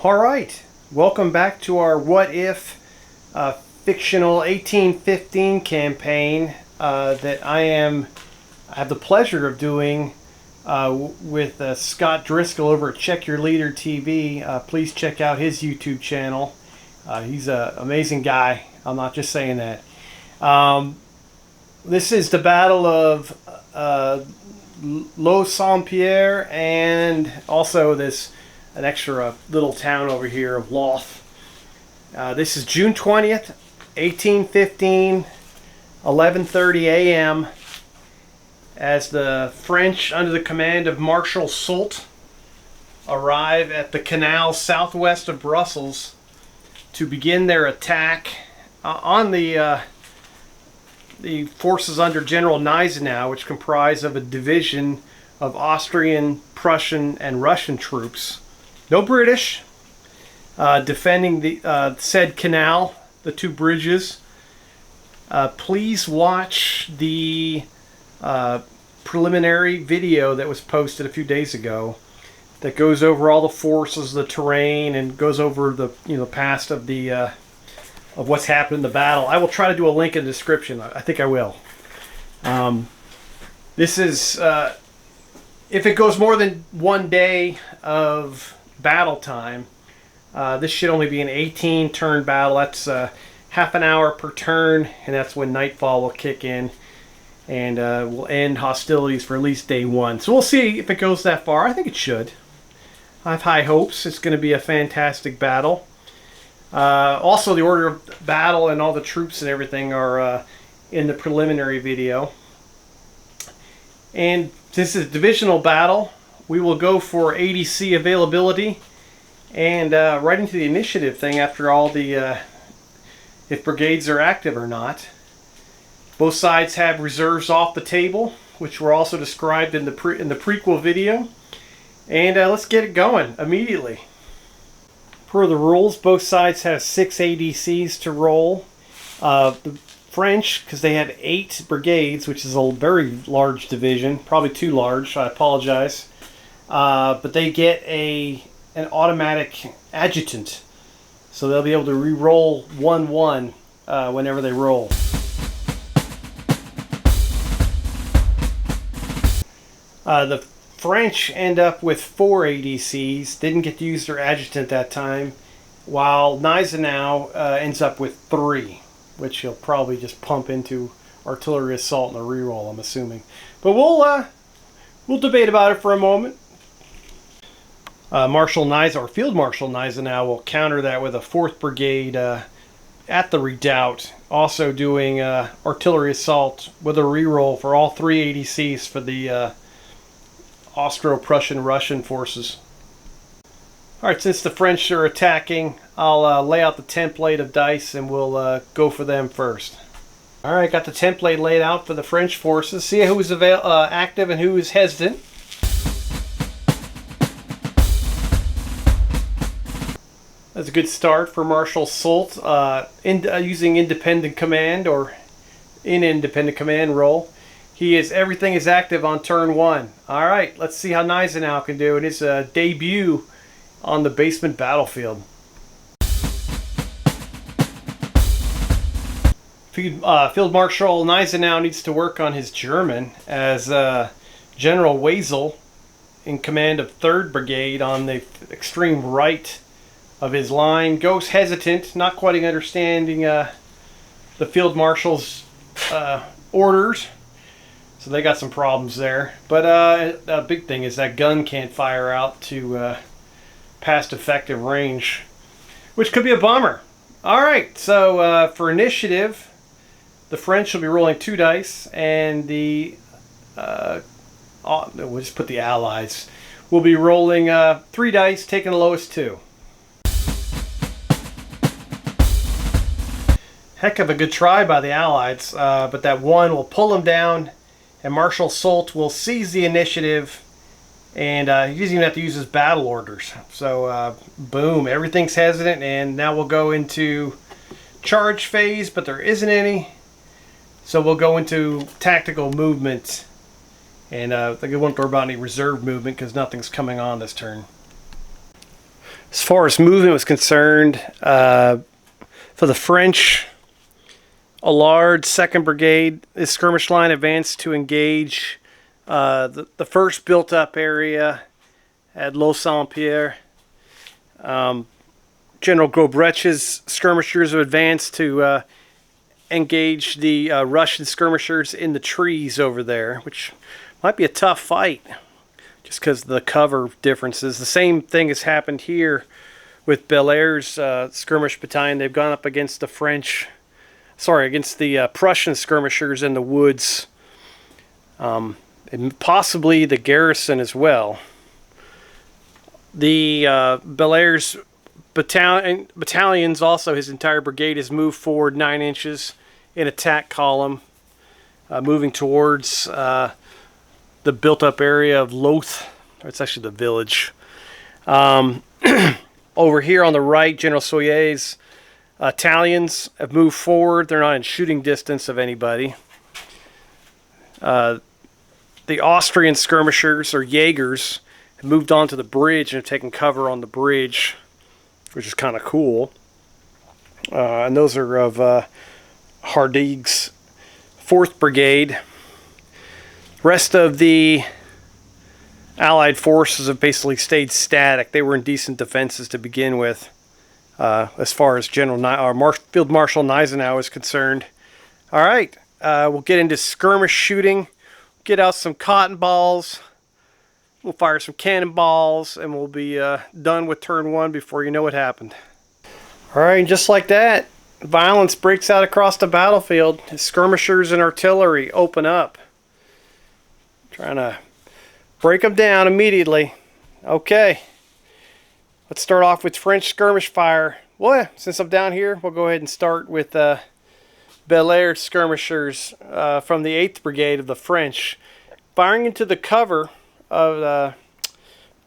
Alright, welcome back to our What If fictional 1815 campaign that I have the pleasure of doing with Scott Driscoll over at Check Your Leader TV. Please check out his YouTube channel. He's an amazing guy. I'm not just saying that. This is the Battle of Leeuw, Pierre, and also an extra little town over here of Leeuw. This is June 20th, 1815, 11:30 a.m. as the French, under the command of Marshal Soult, arrive at the canal southwest of Brussels to begin their attack on the forces under General Gneisenau, which comprise of a division of Austrian, Prussian, and Russian troops. No British, defending the said canal, the two bridges. Please watch the preliminary video that was posted a few days ago that goes over all the forces, the terrain, and goes over the past of the of what's happened in the battle. I will try to do a link in the description. I think I will. This is if it goes more than one day of battle time, this should only be an 18-turn battle. That's half an hour per turn, and that's when nightfall will kick in, and we'll end hostilities for at least day one. So we'll see if it goes that far. I think it should. I have high hopes. It's going to be a fantastic battle. Also, the order of battle and all the troops and everything are in the preliminary video. And this is a divisional battle. We will go for ADC availability and right into the initiative thing after all the if brigades are active or not. Both sides have reserves off the table, which were also described in the prequel video. And let's get it going immediately. Per the rules, both sides have 6 ADCs to roll. The French, because they have 8 brigades, which is a very large division, probably too large, I apologize. But they get an automatic adjutant, so they'll be able to re-roll 1-1 whenever they roll. The French end up with 4 ADCs, didn't get to use their adjutant that time, while Gneisenau ends up with 3, which he'll probably just pump into artillery assault and a reroll, I'm assuming. But we'll debate about it for a moment. Field Marshal Gneisenau will counter that with a 4th Brigade at the redoubt, also doing artillery assault with a reroll for all 3 ADCs for the Austro-Prussian Russian forces. Alright, since the French are attacking, I'll lay out the template of dice and we'll go for them first. Alright, got the template laid out for the French forces. See who's active and who is hesitant. That's a good start for Marshal Soult using independent command or in independent command role. Everything is active on turn 1. Alright, let's see how Gneisenau can do in his debut on the basement battlefield. Field Marshal Gneisenau needs to work on his German, as General Weisel, in command of 3rd Brigade on the extreme right of his line, goes hesitant, not quite understanding the Field Marshal's orders. So they got some problems there. But a big thing is that gun can't fire out to past effective range, which could be a bummer. Alright, so for initiative, the French will be rolling 2 dice, and we'll just put the Allies. We'll be rolling 3 dice, taking the lowest 2. Heck of a good try by the Allies, but that 1 will pull them down, and Marshal Soult will seize the initiative, and he doesn't even have to use his battle orders. So, boom, everything's hesitant, and now we'll go into charge phase, but there isn't any. So we'll go into tactical movement, and I won't worry about any reserve movement because nothing's coming on this turn. As far as movement was concerned, for the French, Allard 2nd Brigade, this skirmish line advanced to engage the first built-up area at Leeuw. General Gobretch's skirmishers have advanced to engage the Russian skirmishers in the trees over there, which might be a tough fight just because of the cover differences. The same thing has happened here with Belair's skirmish battalion. They've gone up against the against the Prussian skirmishers in the woods, and possibly the garrison as well. The Belair's battalions, also his entire brigade, has moved forward 9 inches in attack column, moving towards the built-up area of Leeuw. It's actually the village. Over here on the right, General Soyer's Italians have moved forward. They're not in shooting distance of anybody. The Austrian skirmishers, or Jaegers, have moved onto the bridge and have taken cover on the bridge, which is kind of cool. And those are of Hardigues' 4th Brigade. Rest of the Allied forces have basically stayed static. They were in decent defenses to begin with, as far as Field Marshal Gneisenau is concerned. All right, we'll get into skirmish shooting. Get out some cotton balls. We'll fire some cannonballs, and we'll be done with turn 1 before you know what happened. All right, and just like that, violence breaks out across the battlefield. Skirmishers and artillery open up, trying to break them down immediately. Okay, let's start off with French skirmish fire. Well, since I'm down here, we'll go ahead and start with Belair skirmishers from the 8th Brigade of the French, firing into the cover of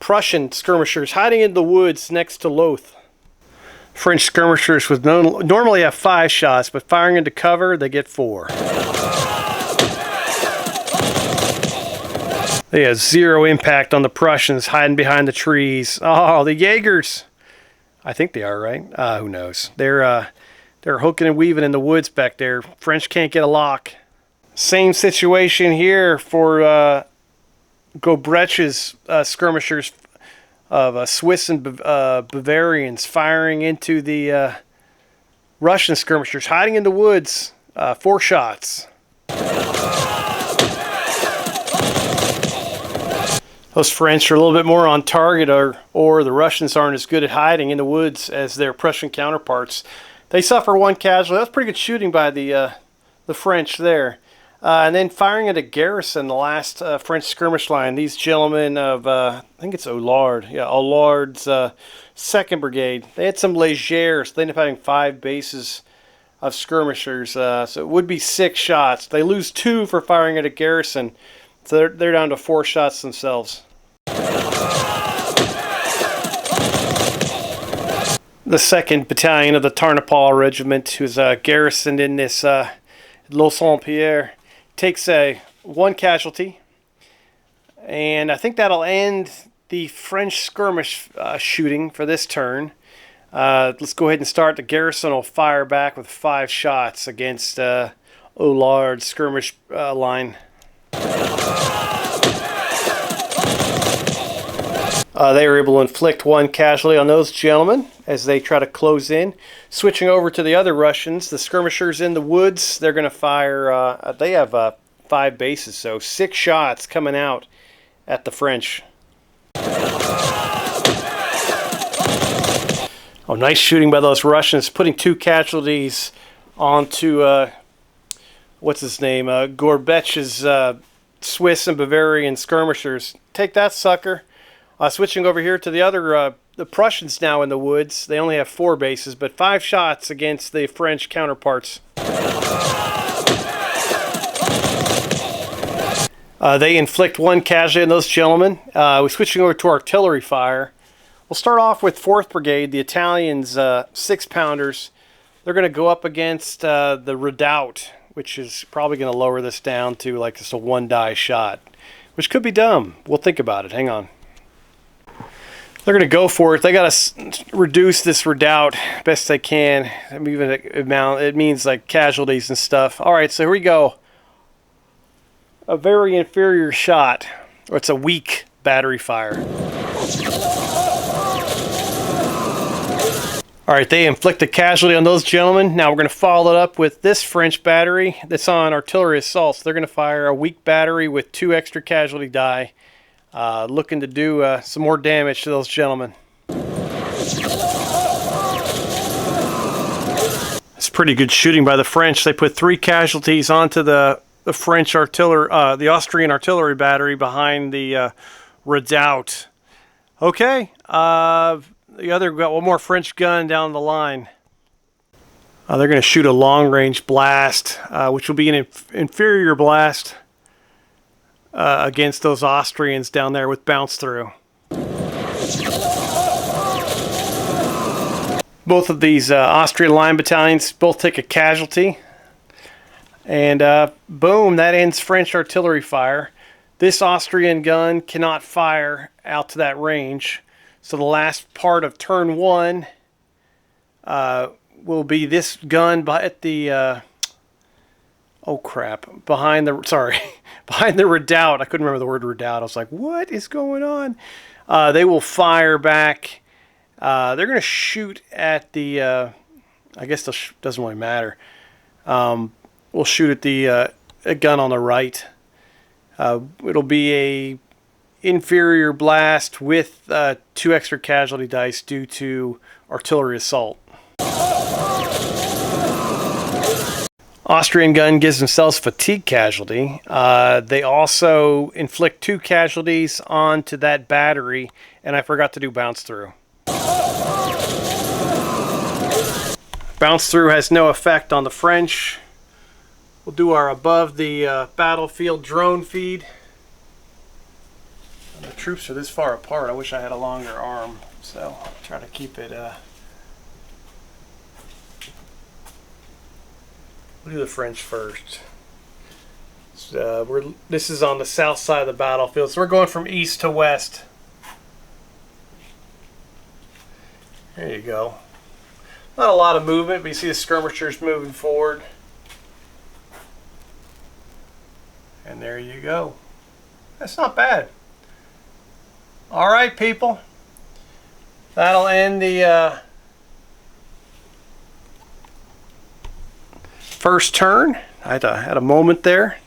Prussian skirmishers hiding in the woods next to Leeuw. French skirmishers would normally have 5 shots, but firing into cover, they get 4. They have 0 impact on the Prussians hiding behind the trees. Oh, the Jaegers! I think they are, right? Who knows? They're hooking and weaving in the woods back there. French can't get a lock. Same situation here for Gobretch's skirmishers of Swiss and Bavarians firing into the Russian skirmishers hiding in the woods. 4 shots. Those French are a little bit more on target, or the Russians aren't as good at hiding in the woods as their Prussian counterparts. They suffer 1 casualty. That's pretty good shooting by the French there. And then firing at a garrison, the last French skirmish line. These gentlemen of, I think it's Allard. Yeah, Allard's 2nd Brigade. They had some légers. They ended up having 5 bases of skirmishers. So it would be 6 shots. They lose 2 for firing at a garrison. So they're down to 4 shots themselves. The 2nd Battalion of the Tarnopol Regiment, who's garrisoned in this Leeuw, takes 1 casualty. And I think that'll end the French skirmish shooting for this turn. Let's go ahead and start. The garrison will fire back with 5 shots against Allard's skirmish line. They were able to inflict 1 casualty on those gentlemen as they try to close in. Switching over to the other Russians, the skirmishers in the woods, they're going to fire, they have 5 bases, so 6 shots coming out at the French. Oh, nice shooting by those Russians, putting 2 casualties onto, what's his name, Gobretch's Swiss and Bavarian skirmishers. Take that, sucker. Switching over here to the other, the Prussians now in the woods. They only have 4 bases, but 5 shots against the French counterparts. They inflict 1 casualty on those gentlemen. We're switching over to artillery fire. We'll start off with 4th Brigade, the Italians, 6-pounders. They're going to go up against the Redoubt, which is probably going to lower this down to like just a 1-die shot, which could be dumb. We'll think about it. Hang on. They're going to go for it. They got to reduce this redoubt best they can. I mean, even it means like casualties and stuff. All right, so here we go. A very inferior shot. Or it's a weak battery fire. All right, they inflict a casualty on those gentlemen. Now we're going to follow it up with this French battery that's on artillery assault. So they're going to fire a weak battery with 2 extra casualty die, looking to do some more damage to those gentlemen. It's pretty good shooting by the French. They put 3 casualties onto the French artillery, the Austrian artillery battery behind the redoubt. Okay. The other got one more French gun down the line. They're going to shoot a long-range blast, which will be an inferior blast against those Austrians down there with bounce through. Both of these Austrian line battalions both take a casualty. And boom, that ends French artillery fire. This Austrian gun cannot fire out to that range. So the last part of turn 1 will be this gun at the behind the redoubt. I couldn't remember the word redoubt. I was like, what is going on? They will fire back. They're going to shoot at the. I guess it doesn't really matter. We'll shoot at the a gun on the right. It'll be a inferior blast with 2 extra casualty dice due to artillery assault. Austrian gun gives themselves fatigue casualty. They also inflict 2 casualties onto that battery, and I forgot to do bounce through. Bounce through has no effect on the French. We'll do our above the battlefield drone feed. The troops are this far apart. I wish I had a longer arm, so I'll try to keep it. We'll do the French first. So, this is on the south side of the battlefield, so we're going from east to west. There you go. Not a lot of movement, but you see the skirmishers moving forward. And there you go. That's not bad. All right, people. That'll end the first turn. I had a moment there.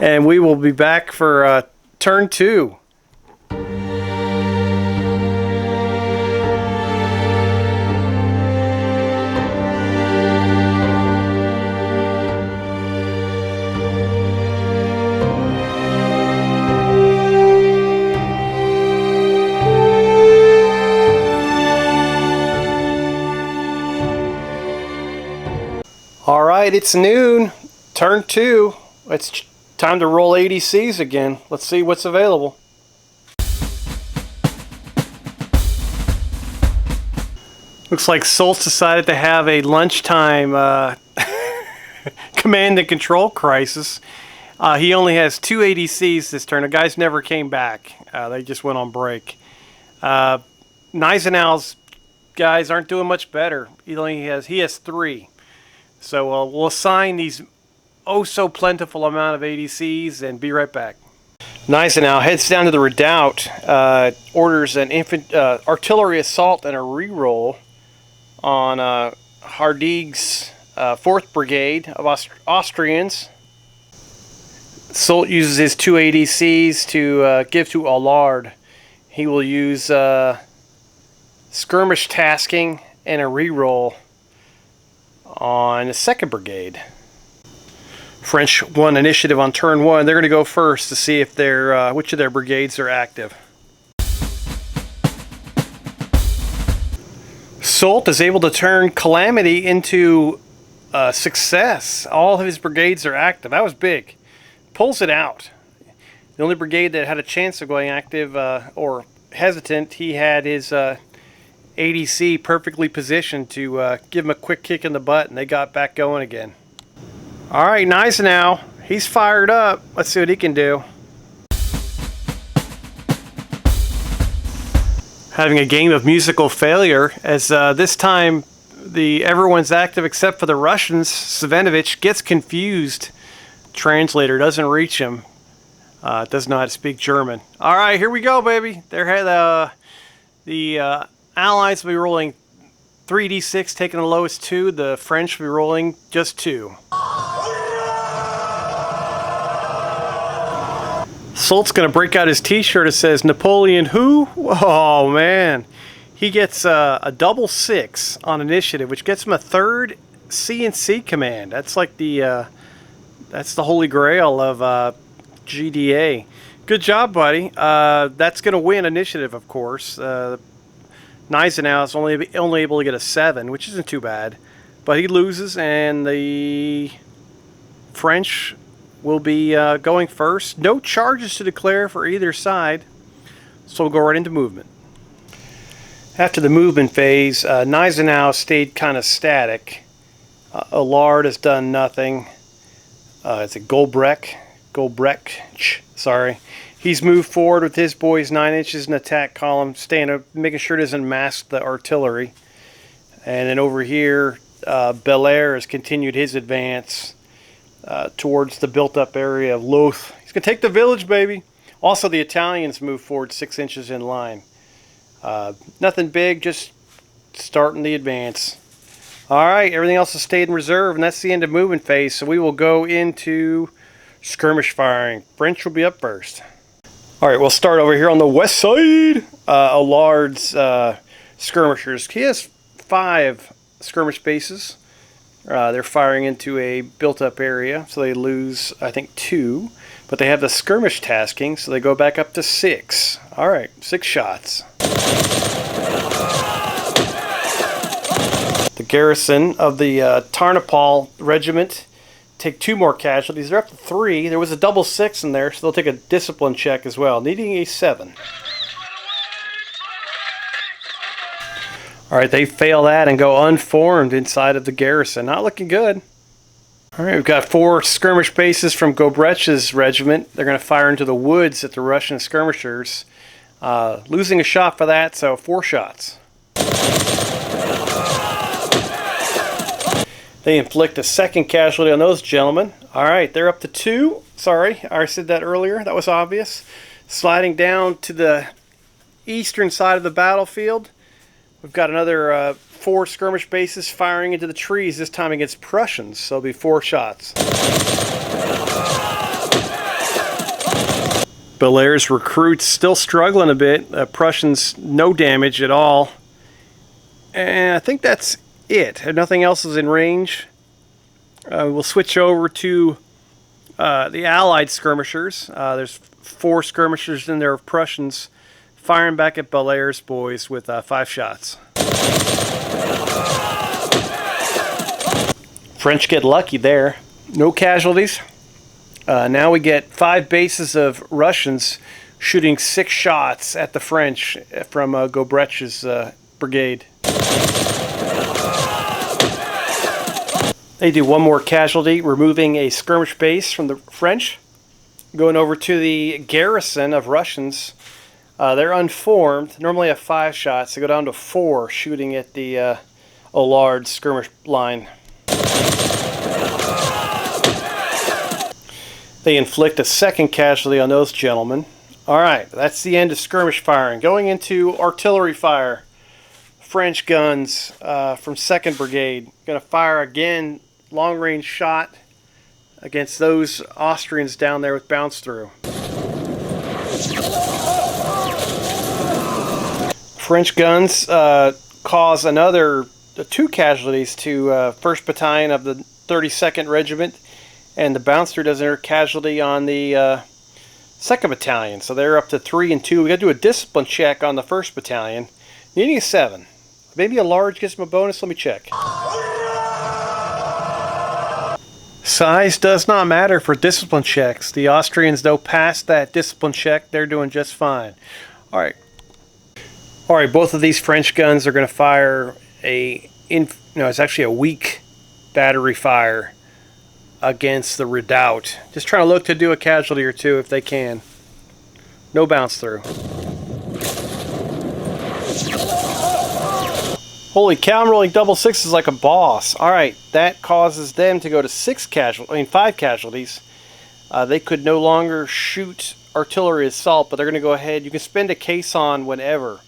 And we will be back for turn 2. All right, it's noon. Turn 2. It's time to roll ADCs again. Let's see what's available. Looks like Soltz decided to have a lunchtime command and control crisis. He only has 2 ADCs this turn. The guys never came back. They just went on break. Gneisenau's guys aren't doing much better. He has 3. So we'll assign these so plentiful amount of ADCs and be right back. Gneisenau heads down to the redoubt, orders an artillery assault and a reroll on Hardigue's 4th Brigade of Austrians. Solt uses his 2 ADCs to give to Allard. He will use skirmish tasking and a reroll on the 2nd Brigade. French won initiative on turn 1. They're going to go first to see if which of their brigades are active. Solt is able to turn Calamity into success. All of his brigades are active. That was big. Pulls it out. The only brigade that had a chance of going active or hesitant, he had his ADC perfectly positioned to give him a quick kick in the butt, and they got back going again. All right, Gneisenau, he's fired up. Let's see what he can do. Having a game of musical failure, as this time everyone's active except for the Russians. Savinovich gets confused. Translator doesn't reach him. Doesn't know how to speak German. All right, here we go, baby. The Allies will be rolling 3d6, taking the lowest 2. The French will be rolling just 2. Sult's going to break out his t-shirt. It says, Napoleon who? Oh, man. He gets a double 6 on initiative, which gets him a 3rd C&C command. That's like that's the holy grail of GDA. Good job, buddy. That's going to win initiative, of course. Gneisenau is only able to get a 7, which isn't too bad. But he loses, and the French will be going first. No charges to declare for either side, so we'll go right into movement. After the movement phase, Gneisenau stayed kind of static. Allard has done nothing. It's a Golbrecht, sorry. He's moved forward with his boys 9 inches in the attack column, making sure it doesn't mask the artillery. And then over here, Belair has continued his advance towards the built-up area of Leeuw. He's going to take the village, baby. Also, the Italians move forward 6 inches in line. Nothing big, just starting the advance. All right, everything else has stayed in reserve, and that's the end of movement phase. So we will go into skirmish firing. French will be up first. All right, we'll start over here on the west side. Allard's skirmishers. He has 5 skirmish bases. They're firing into a built-up area, so they lose, I think, 2. But they have the skirmish tasking, so they go back up to 6. All right, 6 shots. The garrison of the Tarnopol regiment take 2 more casualties. They're up to 3. There was a double 6 in there, so they'll take a discipline check as well, needing a 7. All right, they fail that and go unformed inside of the garrison. Not looking good. All right, we've got 4 skirmish bases from Gobrecht's regiment. They're going to fire into the woods at the Russian skirmishers. Losing a shot for that, so 4 shots. They inflict a 2nd casualty on those gentlemen. All right, they're up to 2. Sorry, I said that earlier. That was obvious. Sliding down to the eastern side of the battlefield, we've got another 4 skirmish bases firing into the trees, this time against Prussians, so it'll be 4 shots. Belair's recruits still struggling a bit. Prussians, no damage at all. And I think that's it. Nothing else is in range. We'll switch over to the Allied skirmishers. There's 4 skirmishers in there of Prussians firing back at Belair's boys with 5 shots. French get lucky there. No casualties. Now we get 5 bases of Russians shooting 6 shots at the French from Gobrecht's brigade. They do 1 more casualty, removing a skirmish base from the French. Going over to the garrison of Russians. They're unformed. Normally have 5 shots. They go down to 4, shooting at the Allard skirmish line. They inflict a 2nd casualty on those gentlemen. All right, that's the end of skirmish firing. Going into artillery fire. French guns from 2nd Brigade. Going to fire again, long-range shot against those Austrians down there with bounce through. French guns cause another 2 casualties to 1st Battalion of the 32nd Regiment, and the bounce through does another casualty on the 2nd Battalion, so they're up to 3 and 2. We got to do a discipline check on the 1st Battalion, needing a 7. Maybe a large gets them a bonus. Let me check. Size does not matter for discipline checks. The Austrians, though, passed that discipline check. They're doing just fine. All right. All right, both of these French guns are going to fire it's actually a weak battery fire against the redoubt. Just trying to look to do a casualty or 2 if they can. No bounce through. Holy cow, I'm rolling double sixes like a boss. Alright, that causes them to go to 5 casualties. They could no longer shoot artillery assault, but they're going to go ahead. You can spend a caisson whenever.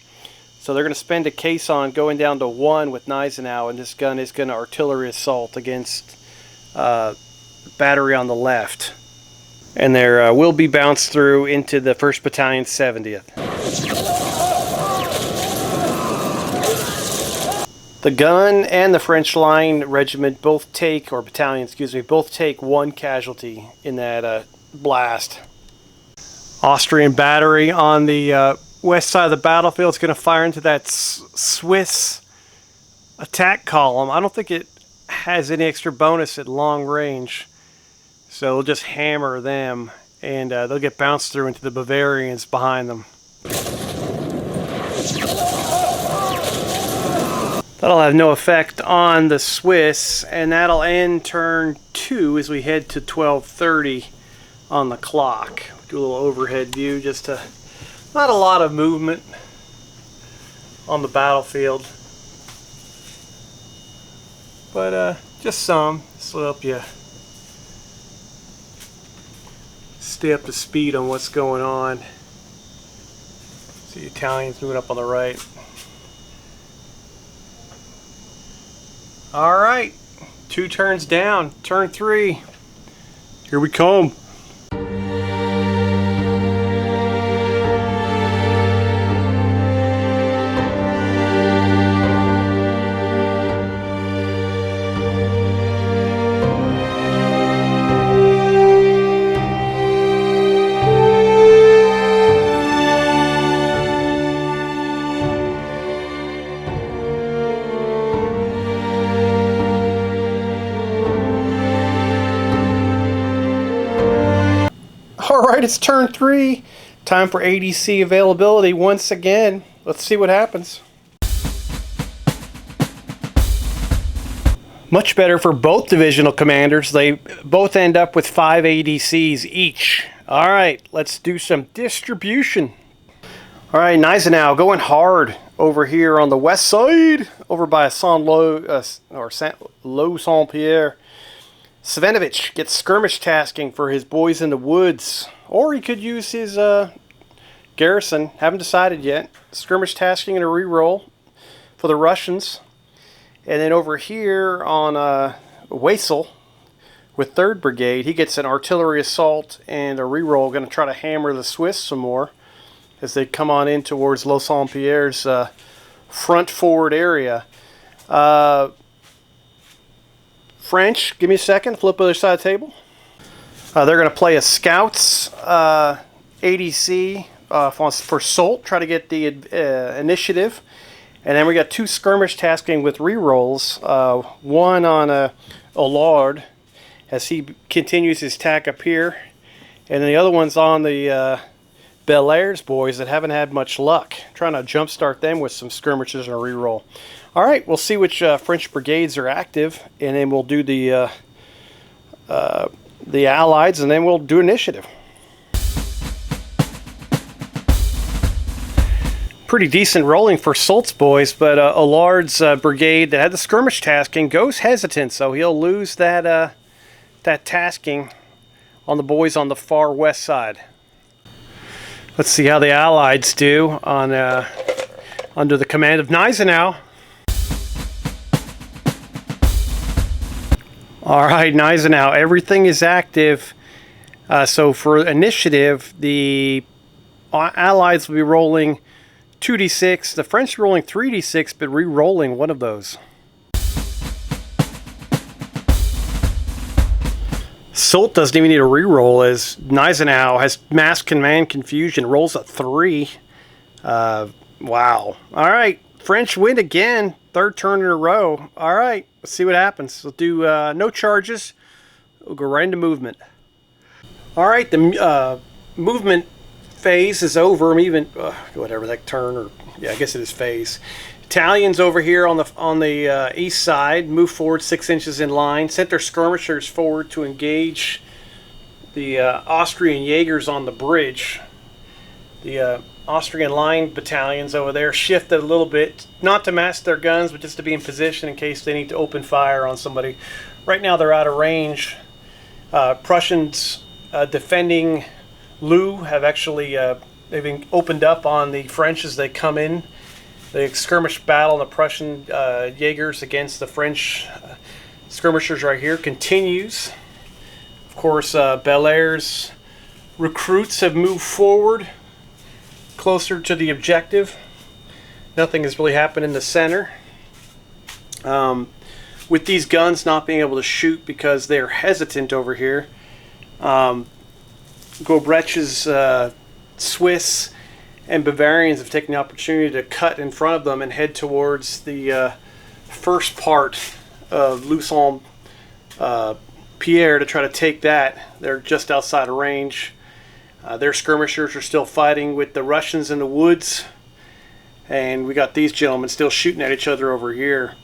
So they're going to spend a caisson going down to 1 with Gneisenau, and this gun is going to artillery assault against battery on the left. And there will be bounced through into the 1st Battalion 70th. The gun and the French line regiment both take, or battalion, excuse me, both take 1 casualty in that blast. Austrian battery on the west side of the battlefield is going to fire into that Swiss attack column. I don't think it has any extra bonus at long range, so we'll just hammer them, and they'll get bounced through into the Bavarians behind them. That'll have no effect on the Swiss, and that'll end turn 2 as we head to 12:30 on the clock. Do a little overhead view, just to, not a lot of movement on the battlefield, but just some. This will help you stay up to speed on what's going on. See the Italians moving up on the right. Alright, 2 turns down, turn 3. Here we come. Alright, it's turn 3. Time for ADC availability once again. Let's see what happens. Much better for both divisional commanders. They both end up with 5 ADCs each. Alright, let's do some distribution. Alright, Gneisenau going hard over here on the west side, over by Leeuw-Saint-Pierre. Svinovich gets skirmish tasking for his boys in the woods, or he could use his garrison. Haven't decided yet. Skirmish tasking and a reroll for the Russians. And then over here on Wesel with 3rd Brigade, he gets an artillery assault and a reroll. Going to try to hammer the Swiss some more as they come on in towards Leeuw-Saint-Pierre's front forward area. French, give me a second, flip the other side of the table. They're going to play a Scouts ADC for Soult, try to get the initiative. And then we got 2 skirmish tasking with rerolls. One on Allard as he continues his tack up here. And then the other one's on the Belaire's boys that haven't had much luck. Trying to jumpstart them with some skirmishes and a reroll. Alright, we'll see which French brigades are active, and then we'll do the Allies, and then we'll do initiative. Pretty decent rolling for Soult's boys, but Allard's brigade that had the skirmish tasking goes hesitant, so he'll lose that tasking on the boys on the far west side. Let's see how the Allies do on under the command of Gneisenau. Alright, Gneisenau, everything is active. So for initiative, the Allies will be rolling 2d6. The French are rolling 3d6, but re-rolling one of those. Soult doesn't even need a re-roll as Gneisenau has mass command confusion. Rolls a 3. Wow. Alright, French win again. 3rd turn in a row. Alright, let's see what happens. We'll do no charges. We'll go right into movement. Alright, the movement phase is over. I'm even, whatever that turn, or yeah, I guess it is phase. Italians over here on the east side move forward 6 inches in line. Sent their skirmishers forward to engage the Austrian Jaegers on the bridge. The Austrian line battalions over there shifted a little bit, not to mask their guns, but just to be in position in case they need to open fire on somebody. Right now they're out of range. Prussians defending Leeuw have actually they've been opened up on the French as they come in. The skirmish battle in the Prussian Jaegers against the French skirmishers right here continues. Of course, Belair's recruits have moved forward closer to the objective. Nothing has really happened in the center. With these guns not being able to shoot because they're hesitant over here, Gobrecht's Swiss and Bavarians have taken the opportunity to cut in front of them and head towards the first part of Leeuw Pierre to try to take that. They're just outside of range. Their skirmishers are still fighting with the Russians in the woods, and we got these gentlemen still shooting at each other over here.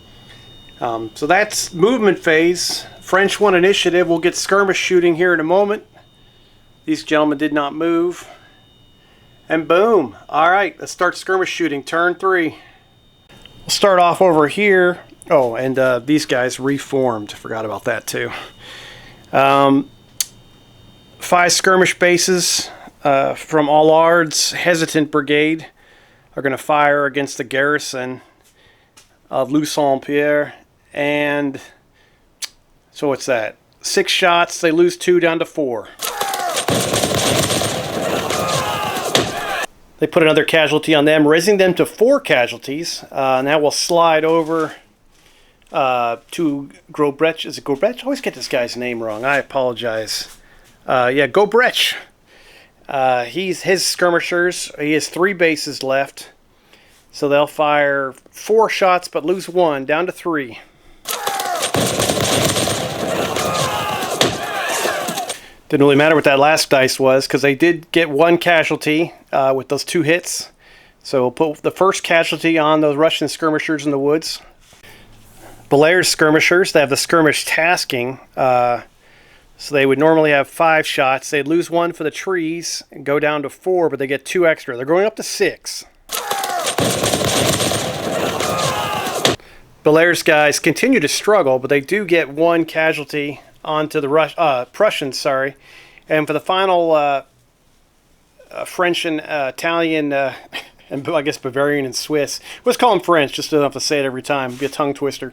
So that's movement phase. French won initiative. We'll get skirmish shooting here in a moment. These gentlemen did not move. And boom. Alright, let's start skirmish shooting. Turn 3. We'll start off over here. Oh, and these guys reformed. Forgot about that too. 5 skirmish bases from Allard's hesitant brigade are going to fire against the garrison of Leeuw Pierre. And so what's that? 6 shots. They lose 2 down to 4. They put another casualty on them, raising them to 4 casualties. Now we'll slide over to Gobrecht. Is it Gobrecht? I always get this guy's name wrong. I apologize. Yeah, Gobrecht. His skirmishers. He has 3 bases left. So they'll fire 4 shots but lose 1, down to 3. Didn't really matter what that last dice was because they did get 1 casualty with those 2 hits. So we'll put the first casualty on those Russian skirmishers in the woods. Belair's skirmishers, they have the skirmish tasking. So they would normally have 5 shots. They'd lose 1 for the trees and go down to 4, but they get 2 extra. They're going up to 6. Belair's guys continue to struggle, but they do get 1 casualty onto the Prussians, sorry. And for the final French and Italian, and I guess Bavarian and Swiss, let's call them French, just don't have to say it every time, it'd be a tongue twister.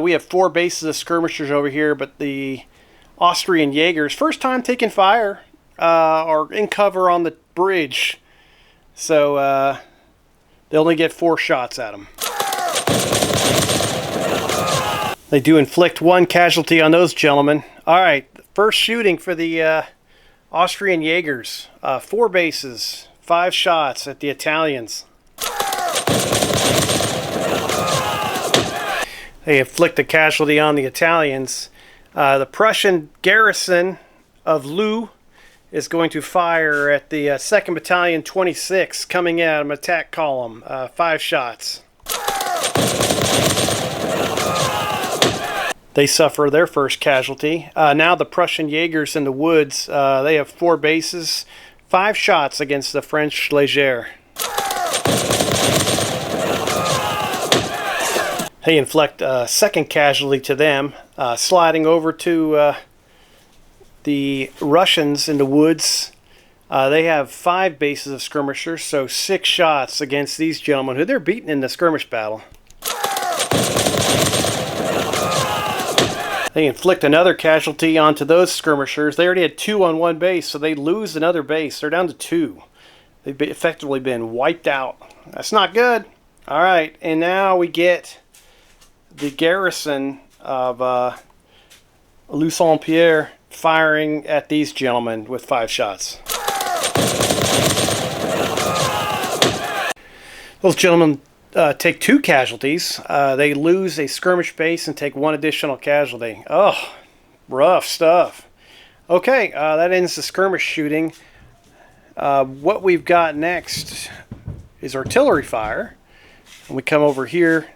We have 4 bases of skirmishers over here, but the Austrian Jaegers, first time taking fire, are in cover on the bridge. So they only get 4 shots at them. They do inflict 1 casualty on those gentlemen. Alright, first shooting for the Austrian Jaegers. 4 bases, 5 shots at the Italians. They inflict a casualty on the Italians. The Prussian garrison of Leeuw is going to fire at the 2nd Battalion 26 coming out of an attack column. 5 shots. They suffer their first casualty. Now the Prussian Jaegers in the woods, they have 4 bases, 5 shots against the French Léger. They inflict a second casualty to them, sliding over to the Russians in the woods. They have 5 bases of skirmishers, so 6 shots against these gentlemen, who they're beaten in the skirmish battle. They inflict another casualty onto those skirmishers. They already had 2 on 1 base, so they lose another base. They're down to 2. They've effectively been wiped out. That's not good. All right, and now we get the garrison of Leeuw Pierre firing at these gentlemen with 5 shots. Those gentlemen take 2 casualties. They lose a skirmish base and take 1 additional casualty. Oh, rough stuff. Okay, that ends the skirmish shooting. What we've got next is artillery fire. And we come over here,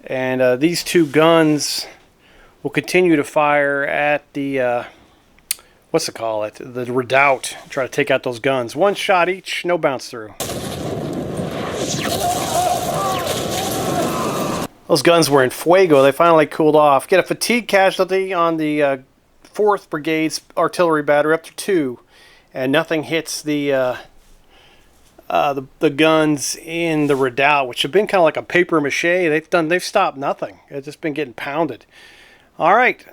and these 2 guns will continue to fire at the what's it call it? The redoubt. Try to take out those guns. One shot each, no bounce through. Those guns were in fuego. They finally cooled off. Get a fatigue casualty on the 4th Brigade's artillery battery, up to 2, and nothing hits the guns in the redoubt, which have been kind of like a paper mache. They've stopped nothing. It's just been getting pounded. All right,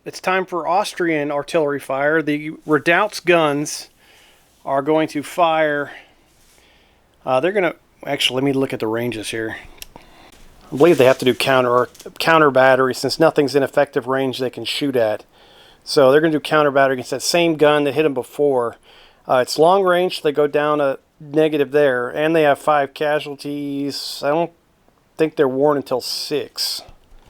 it's time for Austrian artillery fire. The redoubt's guns are going to fire. They're going to actually, let me look at the ranges here. I believe they have to do counter battery, since nothing's in effective range they can shoot at. So they're going to do counter battery against that same gun that hit them before. It's long range, so they go down a negative there, and they have 5 casualties. I don't think they're worn until 6.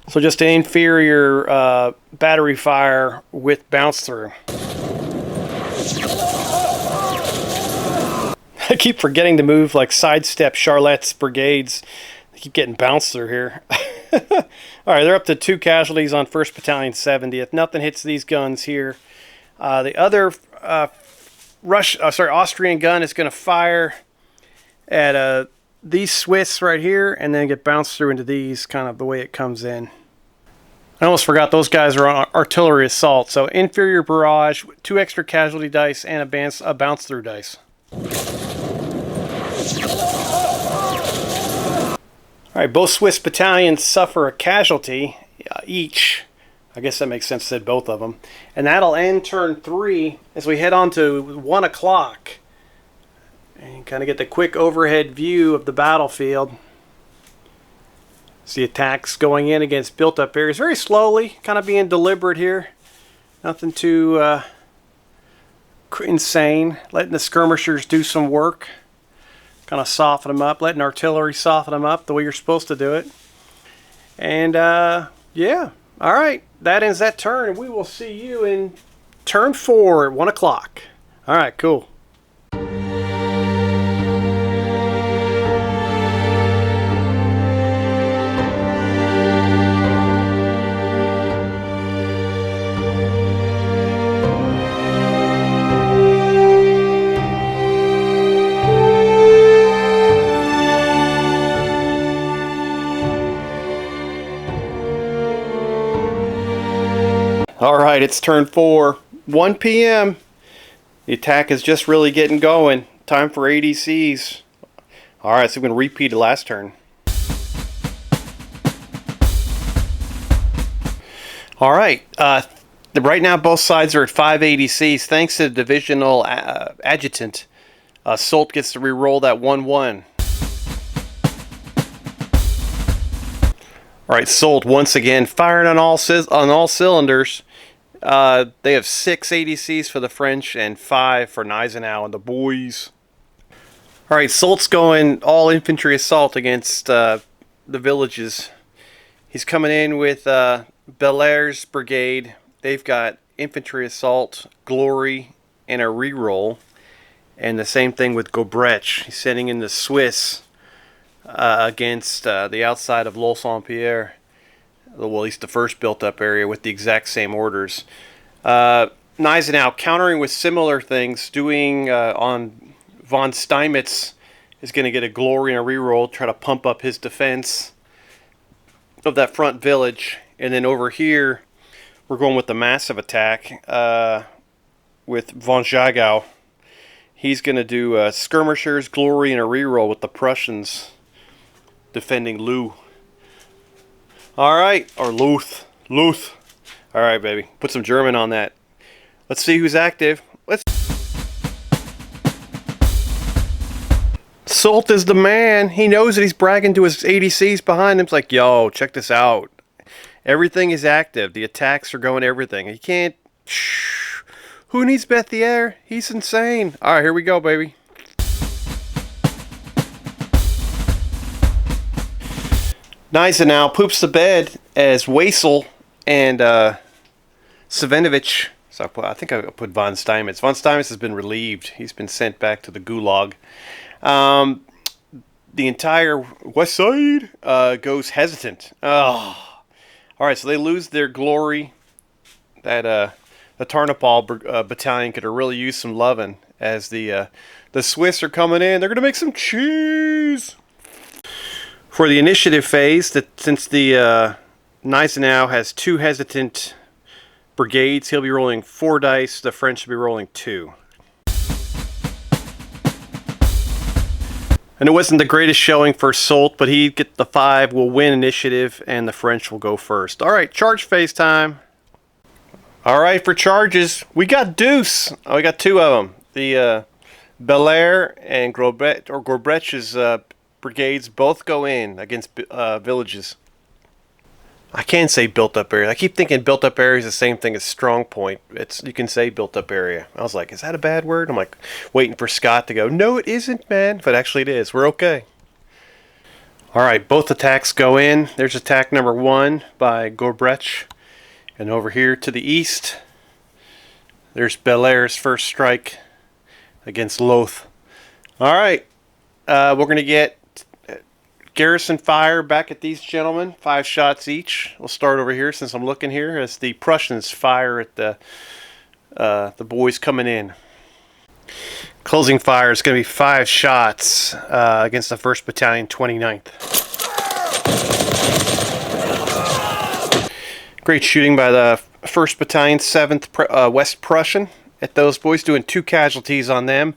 So just an inferior battery fire with bounce through. I keep forgetting to move, like sidestep Charlotte's brigades. They keep getting bounced through here. Alright, they're up to 2 casualties on 1st Battalion 70th. Nothing hits these guns here. The other Austrian gun is going to fire at these Swiss right here, and then get bounced through into these, kind of the way it comes in. I almost forgot those guys are on artillery assault. So inferior barrage, 2 extra casualty dice, and a bounce through dice. Alright, both Swiss battalions suffer a casualty each. I guess that makes sense, said both of them. And that'll end turn 3 as we head on to 1 o'clock. And kind of get the quick overhead view of the battlefield. See attacks going in against built-up areas very slowly, kind of being deliberate here. Nothing too insane. Letting the skirmishers do some work. Kind of soften them up, letting artillery soften them up the way you're supposed to do it. And yeah, all right, that ends that turn, and we will see you in turn 4 at 1 o'clock. All right, cool. Alright, it's turn 4, 1 p.m. The attack is just really getting going. Time for ADCs. Alright, so we're going to repeat the last turn. Alright, right now both sides are at 5 ADCs. Thanks to the divisional adjutant, Solt gets to re-roll that 1-1. Alright, Solt once again firing on all cylinders. They have 6 ADCs for the French and 5 for Gneisenau and the boys. Alright, Solt's going all infantry assault against the villages. He's coming in with Belaire's brigade. They've got infantry assault, glory, and a reroll. And the same thing with Gobretsch. He's sending in the Swiss against the outside of Leeuw Saint-Pierre. Well, at least the first built-up area with the exact same orders. Gneisenau countering with similar things, doing on von Steinmetz is going to get a glory and a reroll, try to pump up his defense of that front village. And then over here, we're going with the massive attack with von Jagau. He's going to do skirmishers, glory, and a reroll with the Prussians defending Leeuw. Alright, or Luth. Alright, baby. Put some German on that. Let's see who's active. Solt is the man. He knows that he's bragging to his ADCs behind him. It's like, yo, check this out. Everything is active. The attacks are going everything. He can't... Shh. Who needs Bethier? He's insane. Alright, here we go, baby. Gneisenau poops the bed as Wasel and Savinovich. So I think I put von Steinmetz. Von Steinmetz has been relieved. He's been sent back to the gulag. The entire west side goes hesitant. Oh. Alright, so they lose their glory. That the Tarnopol battalion could really use some loving as the Swiss are coming in. They're going to make some cheese. For the initiative phase, since the Gneisenau has 2 hesitant brigades, he'll be rolling 4 dice. The French will be rolling 2. And it wasn't the greatest showing for Soult, but he get the 5, will win initiative, and the French will go first. All right, charge phase time. All right, for charges, we got Deuce. Oh, we got 2 of them. The Belair and Gorbretch's brigades both go in against villages. I can't say built-up area. I keep thinking built-up area is the same thing as strong point. You can say built-up area. I was like, is that a bad word? I'm like waiting for Scott to go, no, it isn't, man. But actually it is. We're okay. All right, both attacks go in. There's attack number 1 by Gorbretch. And over here to the east, there's Belair's first strike against Loth. All right, we're going to get garrison fire back at these gentlemen, 5 shots each. We'll start over here since I'm looking here as the Prussians fire at the boys coming in. Closing fire is going to be 5 shots against the 1st Battalion, 29th. Great shooting by the 1st Battalion, 7th West Prussian at those boys, doing 2 casualties on them.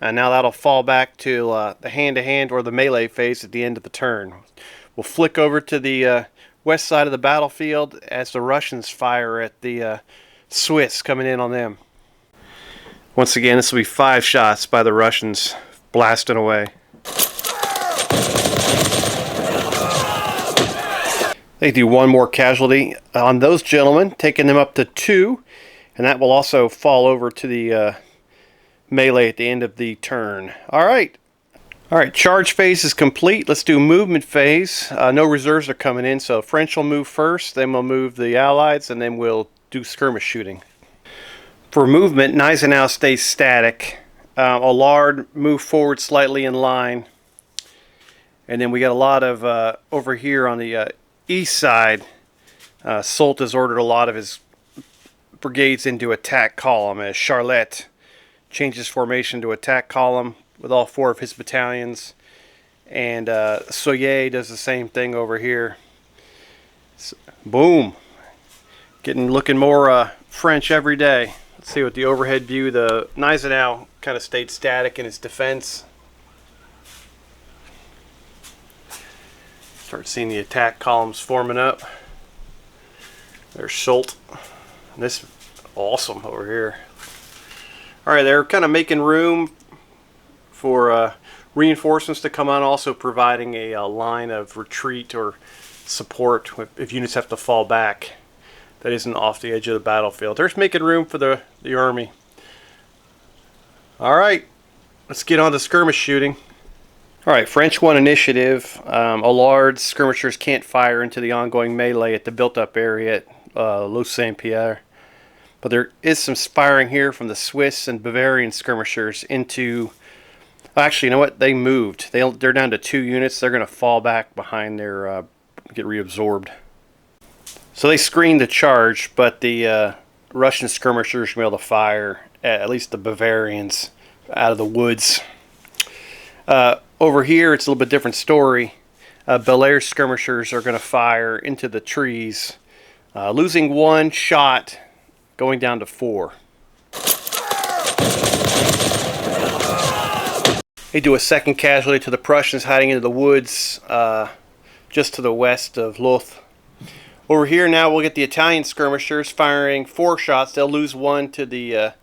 And now that'll fall back to the hand-to-hand or the melee phase at the end of the turn. We'll flick over to the west side of the battlefield as the Russians fire at the Swiss coming in on them. Once again, this will be 5 shots by the Russians blasting away. They do 1 more casualty on those gentlemen, taking them up to 2. And that will also fall over to the melee at the end of the turn. All right, charge phase is complete. Let's do movement phase. No reserves are coming in, so French will move first, then we'll move the Allies, and then we'll do skirmish shooting. For movement, Gneisenau stays static. Allard move forward slightly in line. And then we got a lot of, over here on the east side, Soult has ordered a lot of his brigades into attack column as Charlotte changes formation to attack column with all 4 of his battalions. And Soyer does the same thing over here. So, boom. Looking more French every day. Let's see what the overhead view. The Gneisenau kind of stayed static in its defense. Start seeing the attack columns forming up. There's Soult. This is awesome over here. Alright, they're kind of making room for reinforcements to come on, also providing a line of retreat or support if units have to fall back that isn't off the edge of the battlefield. They're just making room for the army. Alright, let's get on to skirmish shooting. Alright, French won initiative. Allard's skirmishers can't fire into the ongoing melee at the built-up area at Leeuw Saint-Pierre. But there is some firing here from the Swiss and Bavarian skirmishers into... Actually, you know what? They moved. They're down to 2 units. They're going to fall back behind their... get reabsorbed. So they screened the charge, but the Russian skirmishers were able to fire at least the Bavarians out of the woods. Over here, it's a little bit different story. Belair's skirmishers are going to fire into the trees, losing 1 shot, going down to 4. They do a second casualty to the Prussians hiding into the woods just to the west of Loth. Over here now we'll get the Italian skirmishers firing 4 shots. They'll lose 1 to the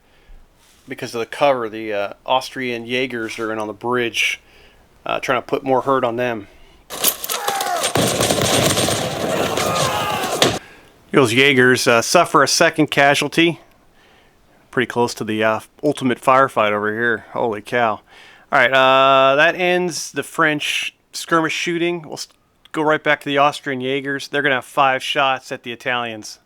because of the cover. The Austrian Jaegers are in on the bridge trying to put more hurt on them. Those Jaegers suffer a second casualty. Pretty close to the ultimate firefight over here. Holy cow. Alright, that ends the French skirmish shooting. We'll go right back to the Austrian Jaegers. They're going to have 5 shots at the Italians.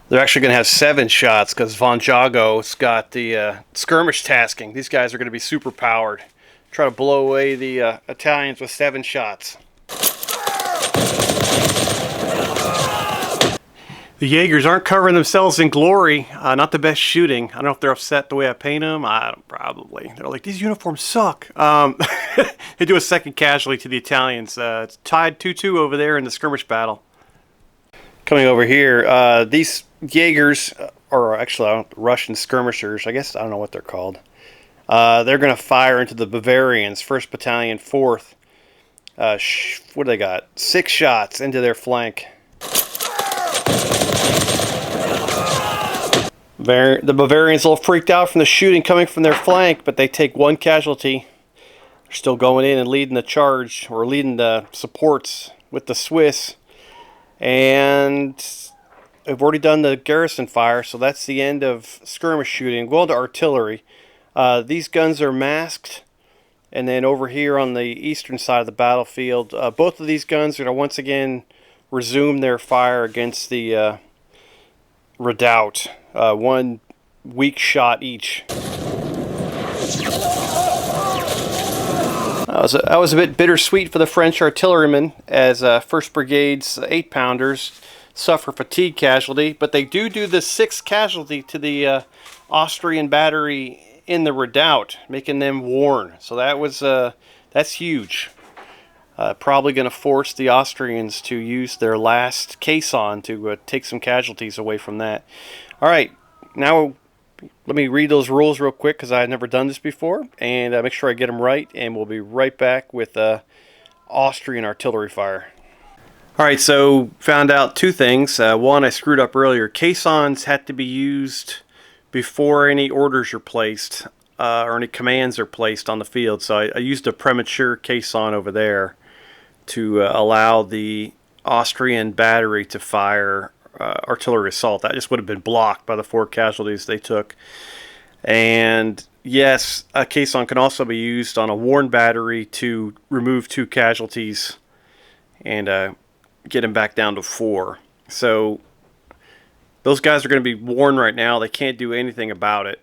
They're actually going to have 7 shots because Von Jago's got the skirmish tasking. These guys are going to be super powered. Try to blow away the Italians with 7 shots. The The Jaegers aren't covering themselves in glory. Not the best shooting. I don't know if they're upset the way I paint them. Probably. They're like, these uniforms suck. They do a second casualty to the Italians. It's tied 2-2 over there in the skirmish battle. Coming over here, these Jaegers, or actually Russian skirmishers, I guess, I don't know what they're called. They're going to fire into the Bavarians, 1st Battalion, 4th. What do they got? 6 shots into their flank. The Bavarians a little freaked out from the shooting coming from their flank, but they take 1 casualty. They're still going in and leading the charge, or leading the supports with the Swiss. And they've already done the garrison fire, so that's the end of skirmish shooting. Go on to artillery. These guns are masked. And then over here on the eastern side of the battlefield, both of these guns are going to once again resume their fire against the redoubt. 1 weak shot each. That was a bit bittersweet for the French artillerymen, as 1st Brigade's 8-pounders suffer fatigue casualty, but they do the 6th casualty to the Austrian battery in the redoubt, making them worn. So that was that's huge. Probably going to force the Austrians to use their last caisson to take some casualties away from that. All right, now let me read those rules real quick because I've never done this before, and make sure I get them right, and we'll be right back with Austrian artillery fire. All right, so found out 2 things. One, I screwed up earlier. Caissons had to be used before any orders are placed or any commands are placed on the field. So I used a premature caisson over there to allow the Austrian battery to fire artillery assault. That just would have been blocked by the 4 casualties they took. And yes, a caisson can also be used on a worn battery to remove 2 casualties and get them back down to 4. So those guys are going to be worn right now. They can't do anything about it.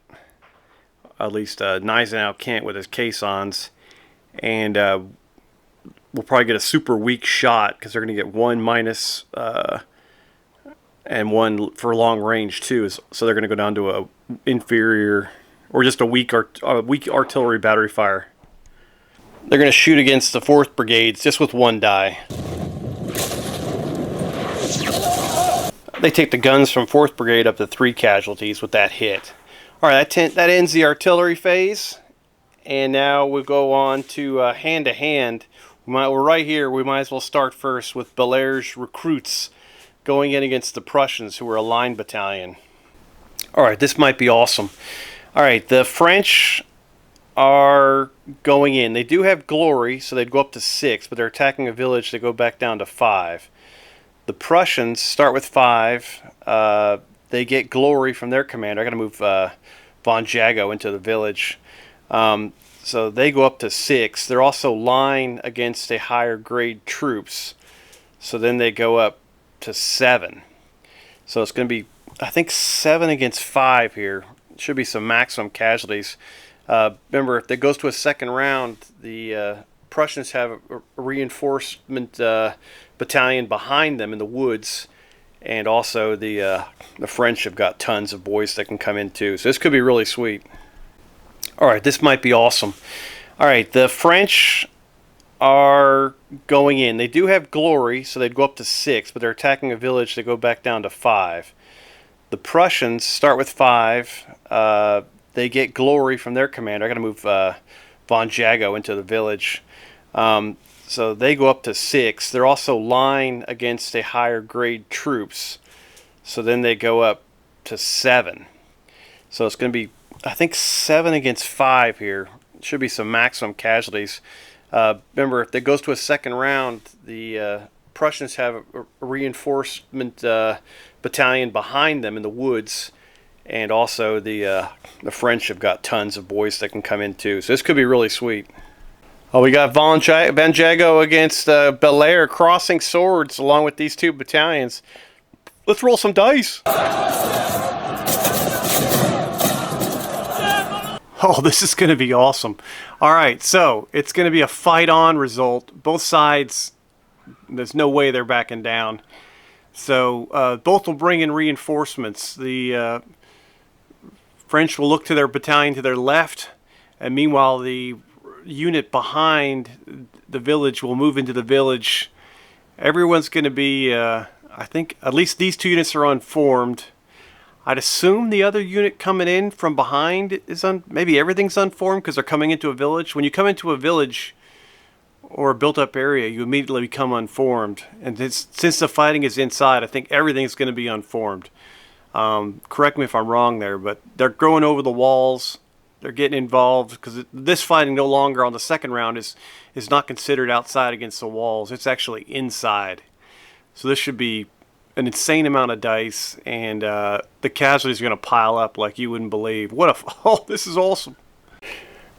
At least Gneisenau can't with his caissons. And we'll probably get a super weak shot because they're going to get 1 minus and 1 for long range too. So they're going to go down to a inferior or just a weak artillery battery fire. They're going to shoot against the 4th Brigades just with 1 die. They take the guns from 4th Brigade up to 3 casualties with that hit. All right, that ends the artillery phase. And now we'll go on to hand-to-hand. We're right here. We might as well start first with Belaire's recruits going in against the Prussians, who are a line battalion. All right, this might be awesome. All right, the French are going in. They do have glory, so they'd go up to 6, but they're attacking a village. They go back down to 5. The Prussians start with 5. They get glory from their commander. I got to move von Jago into the village. So they go up to 6. They're also line against a higher grade troops. So then they go up to 7. So it's going to be, I think, 7 against 5 here. Should be some maximum casualties. Remember, if it goes to a second round, the Prussians have a reinforcement battalion behind them in the woods, and also the French have got tons of boys that can come in too. So this could be really sweet. All right, this might be awesome. All right, the French are going in. They do have glory, so they'd go up to 6, but they're attacking a village. They go back down to 5. The Prussians start with 5. They get glory from their commander. I got to move von Jago into the village. So they go up to 6. They're also line against a higher grade troops. So then they go up to 7. So it's going to be, I think, 7 against 5 here. Should be some maximum casualties. Remember, if it goes to a second round, the Prussians have a reinforcement battalion behind them in the woods, and also the French have got tons of boys that can come in too. So this could be really sweet. Oh, we got von Jago against Belaire crossing swords along with these 2 battalions. Let's roll some dice. Oh, this is going to be awesome. All right, so it's going to be a fight-on result. Both sides, there's no way they're backing down. So both will bring in reinforcements. The French will look to their battalion to their left, and meanwhile the unit behind the village will move into the village. Everyone's going to be, I think, at least these two units are unformed. I'd assume the other unit coming in from behind is maybe everything's unformed because they're coming into a village. When you come into a village or a built-up area, you immediately become unformed. And since the fighting is inside, I think everything's going to be unformed. Correct me if I'm wrong there, but they're growing over the walls. They're getting involved because this fighting no longer on the second round is not considered outside against the walls. It's actually inside. So this should be an insane amount of dice, and the casualties are going to pile up like you wouldn't believe. Oh, this is awesome.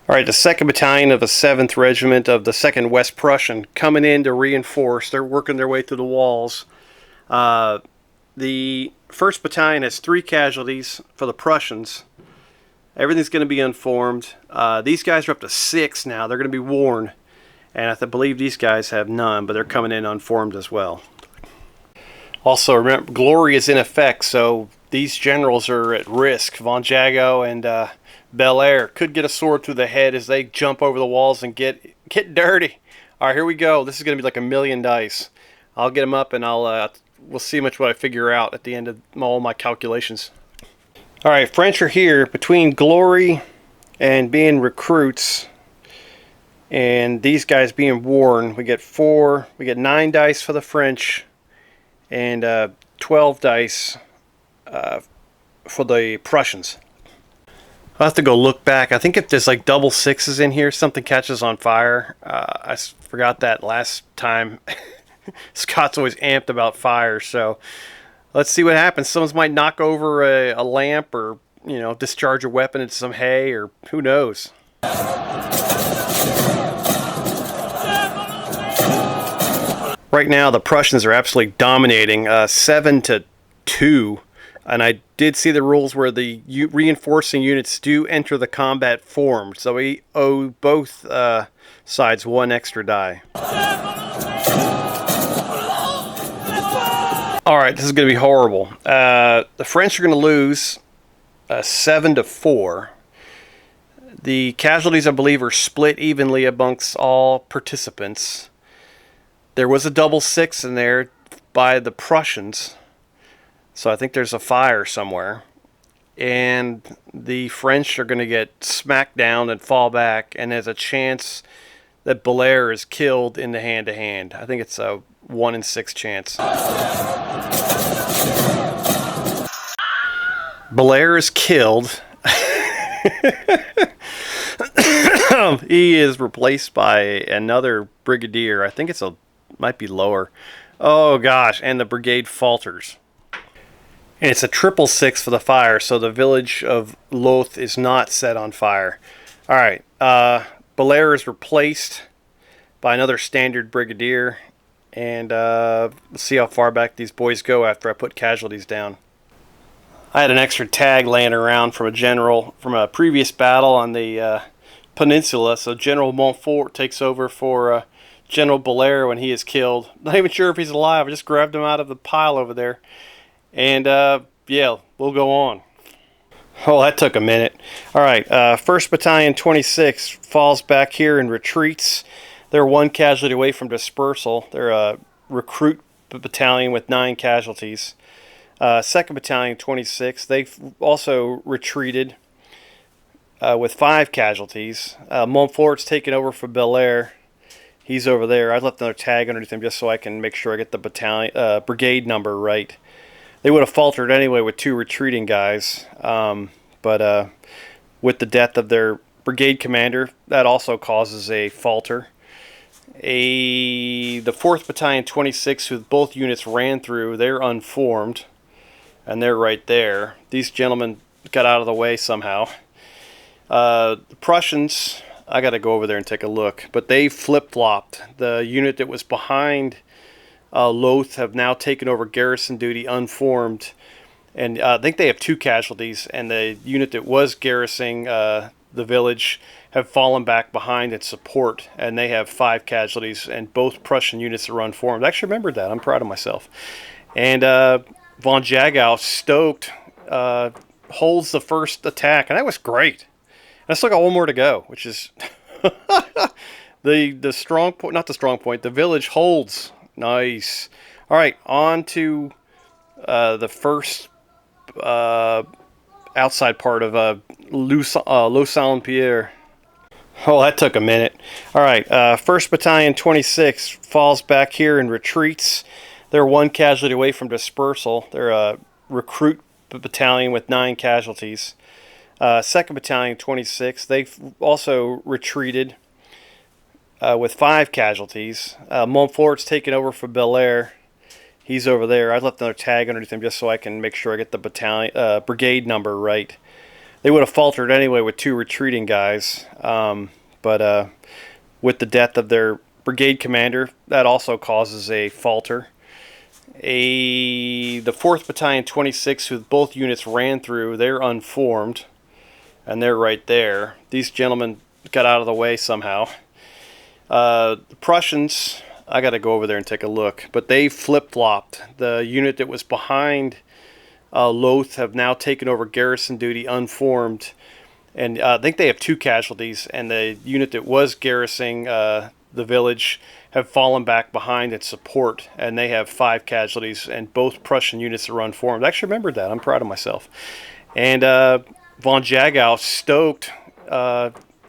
All right, the 2nd Battalion of the 7th Regiment of the 2nd West Prussian coming in to reinforce. They're working their way through the walls. The 1st Battalion has 3 casualties for the Prussians. Everything's going to be unformed. These guys are up to 6 now. They're going to be worn. And I believe these guys have none, but they're coming in unformed as well. Also, remember, glory is in effect, so these generals are at risk. Von Jago and Belair could get a sword through the head as they jump over the walls and get dirty. All right, here we go. This is going to be like a million dice. I'll get them up, and we'll see what I figure out at the end of all my calculations. All right, French are here between glory and being recruits, and these guys being worn. We get 9 dice for the French, and 12 dice for the Prussians. I'll have to go look back. I think if there's like double 6s in here, something catches on fire. I forgot that last time. Scott's always amped about fire, so let's see what happens. Someone might knock over a lamp, or discharge a weapon into some hay, or who knows. Right now, the Prussians are absolutely dominating, 7-2, and I did see the rules where the reinforcing units do enter the combat formed, so we owe both sides 1 extra die. Alright, this is going to be horrible. The French are going to lose 7-4. The casualties, I believe, are split evenly amongst all participants. There was a double 6 in there by the Prussians, so I think there's a fire somewhere. And the French are going to get smacked down and fall back, and there's a chance that Belair is killed in the hand-to-hand. I think it's a 1 in 6 chance. Belair is killed. He is replaced by another brigadier. I think might be lower. Oh gosh, and the brigade falters. And it's a 666 for the fire, so the village of Leeuw is not set on fire. Alright, Belair is replaced by another standard brigadier, and let's see how far back these boys go after I put casualties down. I had an extra tag laying around from a general from a previous battle on the peninsula, so General Montfort takes over for General Belair when he is killed. Not even sure if he's alive. I just grabbed him out of the pile over there. And, yeah, we'll go on. Oh, that took a minute. Alright, 1st Battalion 26 falls back here and retreats. They're 1 casualty away from dispersal. They're a recruit battalion with 9 casualties. 2nd Battalion 26, they've also retreated with 5 casualties. Montfort's taken over for Belair. He's over there. I left another tag underneath him just so I can make sure I get the brigade number right. They would have faltered anyway with 2 retreating guys, but with the death of their brigade commander, that also causes a falter. The 4th Battalion 26, who both units ran through, they're unformed, and they're right there. These gentlemen got out of the way somehow. The Prussians, I got to go over there and take a look, but they flip-flopped. The unit that was behind Leeuw have now taken over garrison duty unformed, and I think they have 2 casualties, and the unit that was garrisoning the village have fallen back behind in support, and they have 5 casualties, and both Prussian units are unformed. I actually remembered that. I'm proud of myself. And von Jagow, stoked, holds the first attack, and that was great. And I still got one more to go, which is the strong point, not the strong point. The village holds. Nice. All right, on to the first outside part of Leeuw Pierre. Oh, that took a minute. All right, 1st Battalion 26 falls back here and retreats. They're 1 casualty away from dispersal. They're a recruit battalion with 9 casualties. 2nd Battalion 26, they've also retreated with 5 casualties. Montfort's taken over for Belair. He's over there. I left another tag underneath him just so I can make sure I get the battalion, brigade number right. They would have faltered anyway with 2 retreating guys, but with the death of their brigade commander, that also causes a falter. The 4th Battalion 26, who both units ran through, they're unformed, and they're right there. These gentlemen got out of the way somehow. The Prussians, I got to go over there and take a look, but they flip-flopped. The unit that was behind Leeuw have now taken over garrison duty unformed, and I think they have 2 casualties, and the unit that was garrisoning the village have fallen back behind in support, and they have 5 casualties, and both Prussian units are unformed. I actually remembered that. I'm proud of myself. And von Jagow, stoked,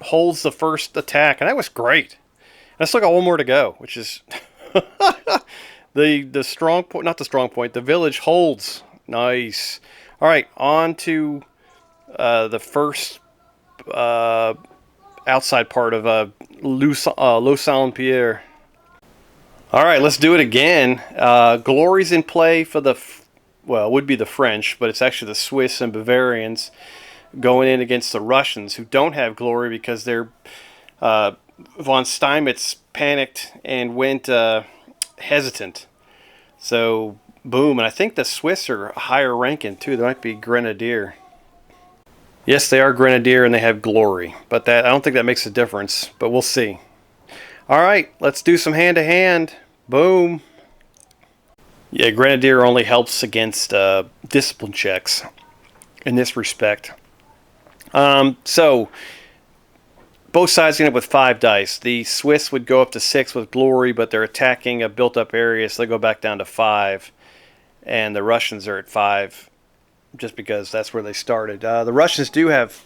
holds the first attack, and that was great. And I still got one more to go, which is the strong point, not the strong point. The village holds. Nice. All right, on to the first outside part of Leeuw Pierre. All right, let's do it again. Glory's in play for the, well, it would be the French, but it's actually the Swiss and Bavarians going in against the Russians, who don't have glory because they're von Steinmetz panicked and went hesitant. So boom, and I think the Swiss are higher ranking too. They might be Grenadier. Yes, they are Grenadier and they have glory, but that I don't think that makes a difference, but we'll see. All right, let's do some hand-to-hand. Boom. Yeah, Grenadier only helps against discipline checks in this respect. So both sides end up with 5 dice. The Swiss would go up to 6 with glory, but they're attacking a built-up area, so they go back down to 5. And the Russians are at 5, just because that's where they started. The Russians do have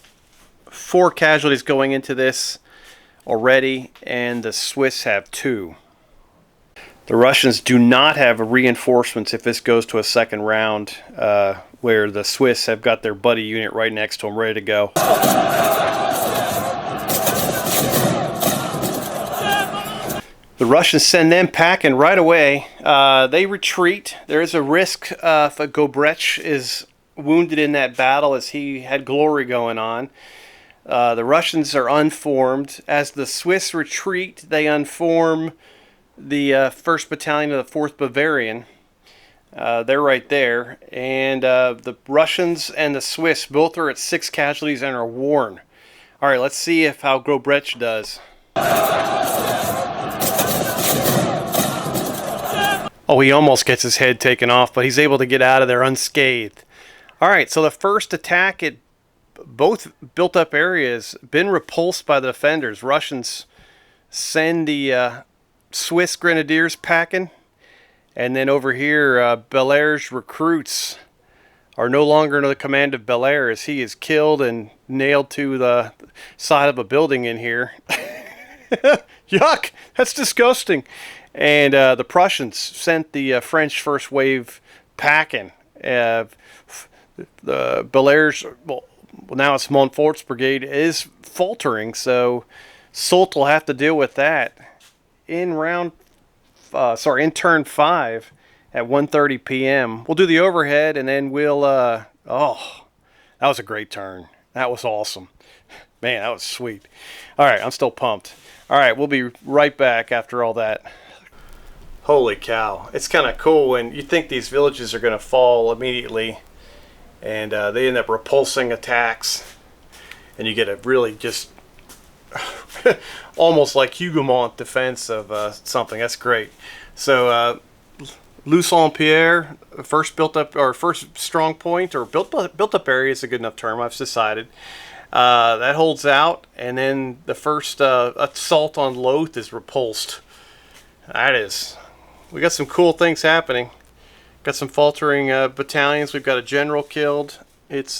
4 casualties going into this already, and the Swiss have 2. The Russians do not have reinforcements if this goes to a second round, where the Swiss have got their buddy unit right next to them, ready to go. The Russians send them packing right away. They retreat. There is a risk if Gobretch is wounded in that battle, as he had glory going on. The Russians are unformed. As the Swiss retreat, they unform the 1st Battalion of the 4th Bavarian. They're right there. And the Russians and the Swiss both are at 6 casualties and are worn. All right, let's see how Gobretch does. Oh, he almost gets his head taken off, but he's able to get out of there unscathed. All right, so the first attack at both built-up areas been repulsed by the defenders. Russians send the Swiss Grenadiers packing, and then over here, Belair's recruits are no longer under the command of Belair, as he is killed and nailed to the side of a building in here. Yuck! That's disgusting. And the Prussians sent the French first wave packing. The Belair's, well, now it's Montfort's brigade, is faltering, so Soult will have to deal with that in in turn 5 at 1:30 p.m. We'll do the overhead, and then we'll, oh, that was a great turn. That was awesome. Man, that was sweet. All right, I'm still pumped. All right, we'll be right back after all that. Holy cow. It's kind of cool when you think these villages are going to fall immediately, and they end up repulsing attacks, and you get a really just almost like Hougoumont defense of something. That's great. So Leeuw, Pierre, first built up, or first strong point, or built up area is a good enough term, I've decided. That holds out, and then the first assault on Leeuw is repulsed. That is, we got some cool things happening. Got some faltering battalions. We've got a general killed. It's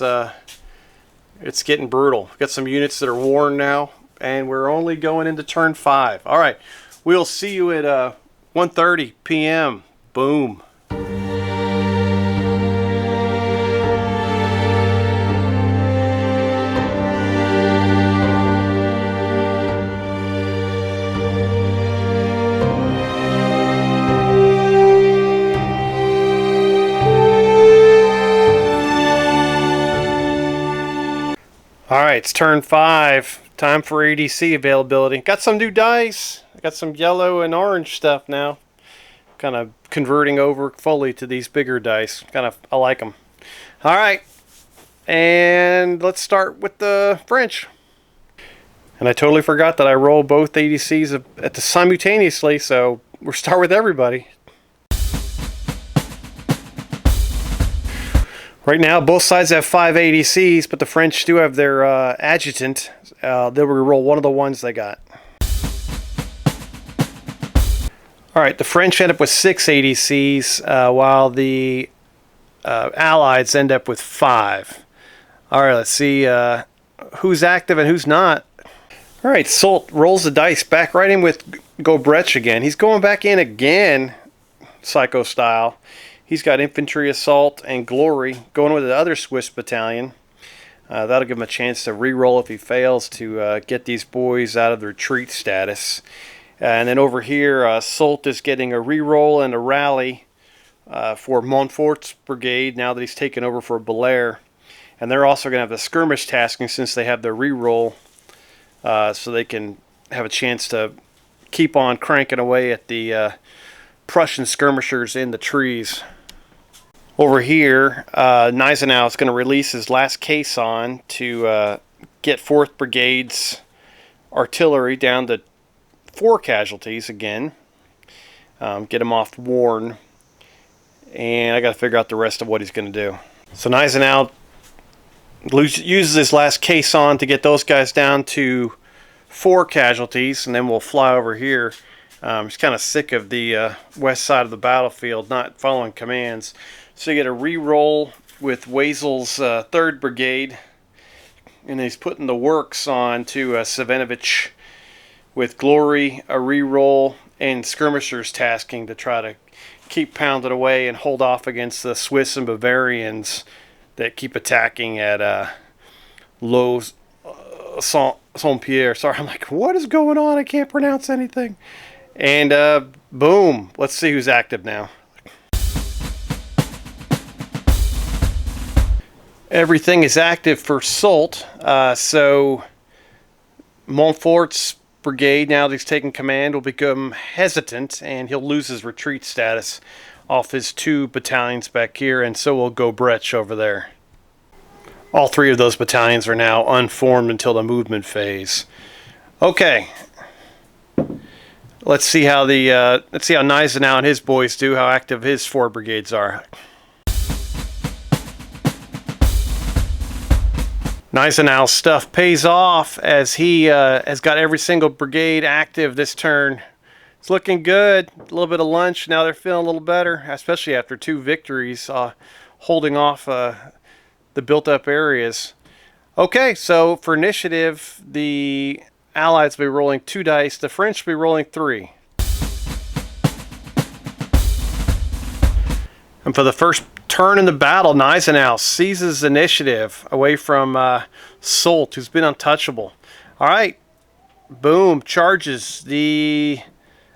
getting brutal. We've got some units that are worn now, and we're only going into turn 5. All right, we'll see you at 1:30 p.m. Boom. Alright, it's turn 5. Time for ADC availability. Got some new dice. Got some yellow and orange stuff now. Kind of converting over fully to these bigger dice. I like them. Alright, and let's start with the French. And I totally forgot that I roll both ADCs at the simultaneously, so we'll start with everybody. Right now, both sides have 5 ADCs, but the French do have their adjutant. They'll reroll one of the ones they got. Alright, the French end up with 6 ADCs, while the Allies end up with 5. Alright, let's see who's active and who's not. Alright, Soult rolls the dice back right in with Gobretch again. He's going back in again, Psycho style. He's got infantry assault and glory going with the other Swiss battalion. That'll give him a chance to re-roll if he fails to get these boys out of the retreat status. And then over here, Soult is getting a re-roll and a rally for Montfort's brigade now that he's taken over for Belair. And they're also going to have the skirmish tasking since they have the re-roll, so they can have a chance to keep on cranking away at the Prussian skirmishers in the trees. Over here, Gneisenau is going to release his last caisson to get 4th Brigade's artillery down to 4 casualties again. Get him off Warn. And I got to figure out the rest of what he's going to do. So Gneisenau uses his last caisson to get those guys down to 4 casualties, and then we'll fly over here. He's kind of sick of the west side of the battlefield not following commands. So you get a re-roll with Waisel's 3rd Brigade, and he's putting the works on to Savinovich with glory, a re-roll, and skirmishers tasking to try to keep pounded away and hold off against the Swiss and Bavarians that keep attacking at Leeuw Saint-Pierre. Sorry, I'm like, what is going on? I can't pronounce anything. And boom, let's see who's active now. Everything is active for Soult. So Montfort's brigade, now that he's taken command, will become hesitant, and he'll lose his retreat status off his 2 battalions back here, and so will Gobretch over there. All 3 of those battalions are now unformed until the movement phase. Okay. Let's see how Gneisenau and his boys do, how active his 4 brigades are. Gneisenau's stuff pays off as he has got every single brigade active this turn. It's looking good. A little bit of lunch. Now they're feeling a little better, especially after 2 victories, holding off the built-up areas. Okay, so for initiative, the Allies will be rolling 2 dice. The French will be rolling 3. And for the first turn in the battle, Gneisenau seizes initiative away from Soult, who's been untouchable. All right, boom, charges. The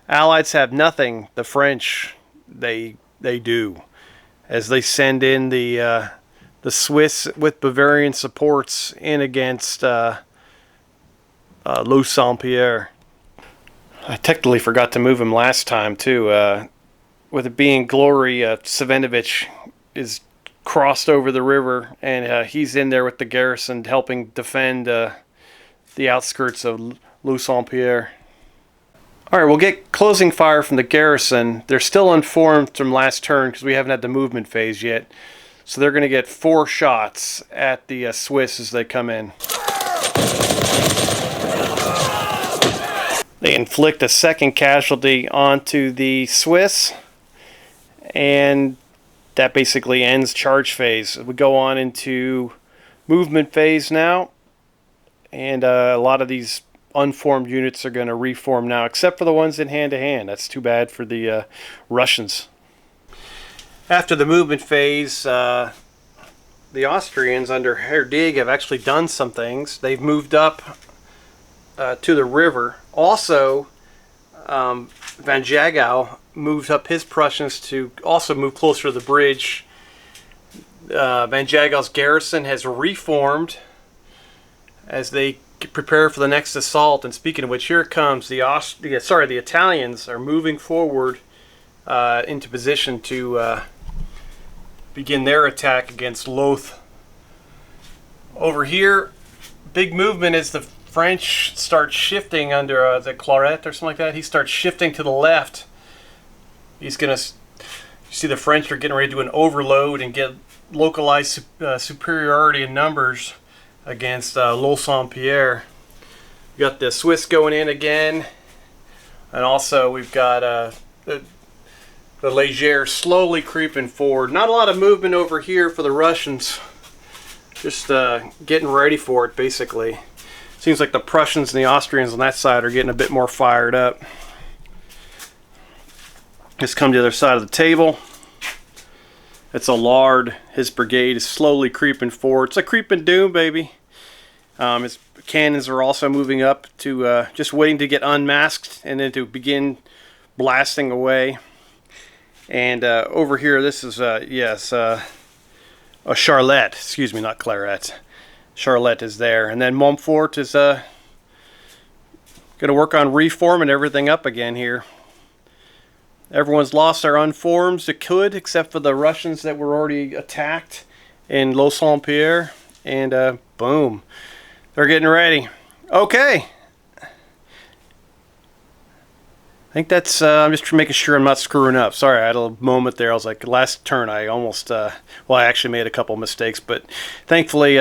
Allies have nothing. The French, they do, as they send in the Swiss with Bavarian supports in against Leeuw Saint-Pierre. I technically forgot to move him last time too. With it being glory, Savinovich is crossed over the river, and he's in there with the garrison helping defend the outskirts of Leeuw Saint-Pierre. Alright, we'll get closing fire from the garrison. They're still unformed from last turn because we haven't had the movement phase yet. So they're going to get 4 shots at the Swiss as they come in. They inflict a second casualty onto the Swiss, and that basically ends charge phase. We go on into movement phase now, and a lot of these unformed units are going to reform now, except for the ones in hand-to-hand. That's too bad for the Russians. After the movement phase, the Austrians under Herr Dig have actually done some things. They've moved up to the river. Also, Van Jagow moved up his Prussians to also move closer to the bridge. Van Jagow's garrison has reformed as they prepare for the next assault. And speaking of which, here it comes. The Italians are moving forward into position to begin their attack against Leeuw. Over here, big movement as the French start shifting under the Claret or something like that. He starts shifting to the left. He's going to, you see the French are getting ready to do an overload and get localized superiority in numbers against Leeuw. We got the Swiss going in again, and also we've got the Leger slowly creeping forward. Not a lot of movement over here for the Russians. Just getting ready for it, basically. Seems like the Prussians and the Austrians on that side are getting a bit more fired up. Let's come to the other side of the table. It's Allard. His brigade is slowly creeping forward. It's a creeping doom, baby. His cannons are also moving up to just waiting to get unmasked and then to begin blasting away. And over here, this is, a Charlotte. Excuse me, not Claret. Charlotte is there. And then Montfort is going to work on reforming everything up again here. Everyone's lost their unforms that could, except for the Russians that were already attacked in Leeuw. And boom. They're getting ready. Okay. I think that's, I'm just making sure I'm not screwing up. Sorry, I had a moment there. I was like, last turn I almost, well, I actually made a couple mistakes, but thankfully,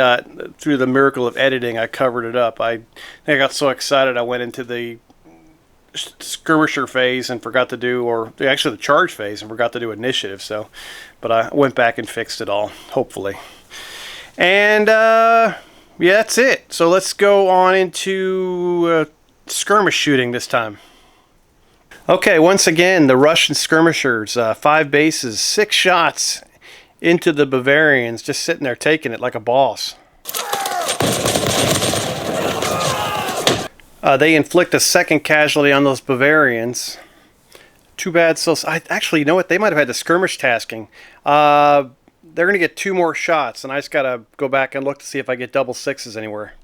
through the miracle of editing, I covered it up. I think I got so excited I went into the skirmisher phase and forgot to do, or actually the charge phase and forgot to do initiative, so, but I went back and fixed it all, hopefully. And, yeah, that's it. So let's go on into skirmish shooting this time. Okay, once again, the Russian skirmishers, 5 bases, 6 shots into the Bavarians, just sitting there taking it like a boss. They inflict a second casualty on those Bavarians. Too bad. So, actually, you know what? They might have had the skirmish tasking. They're going to get 2 more shots, and I just got to go back and look to see if I get double 6s anywhere.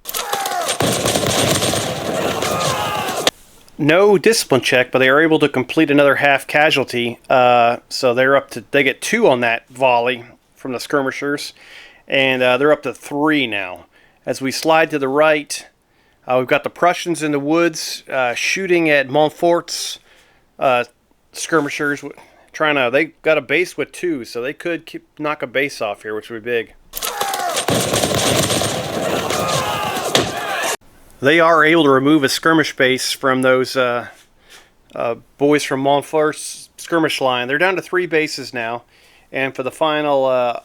No discipline check, but they are able to complete another half casualty. So they're up to, they get 2 on that volley from the skirmishers, and they're up to 3 now. As we slide to the right, we've got the Prussians in the woods shooting at Montfort's skirmishers. They got a base with 2, so they could knock a base off here, which would be big. They are able to remove a skirmish base from those boys from Montfort's skirmish line. They're down to 3 bases now. And for the final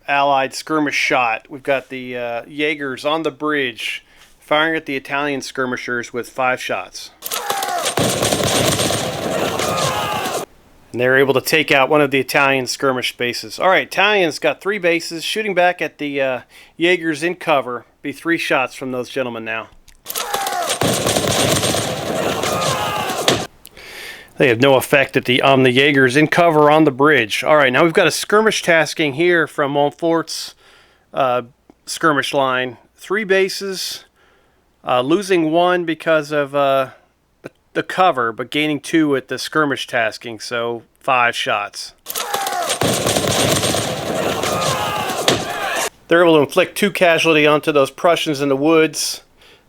Allied skirmish shot, we've got the Jaegers on the bridge firing at the Italian skirmishers with 5 shots. And they're able to take out one of the Italian skirmish bases. All right, Italians got 3 bases, shooting back at the Jaegers in cover. Be 3 shots from those gentlemen now. They have no effect at the Jaegers in cover on the bridge. All right, now we've got a skirmish tasking here from Montfort's skirmish line. 3 bases, losing 1 because of the cover, but gaining 2 at the skirmish tasking, so 5 shots. They're able to inflict 2 casualty onto those Prussians in the woods.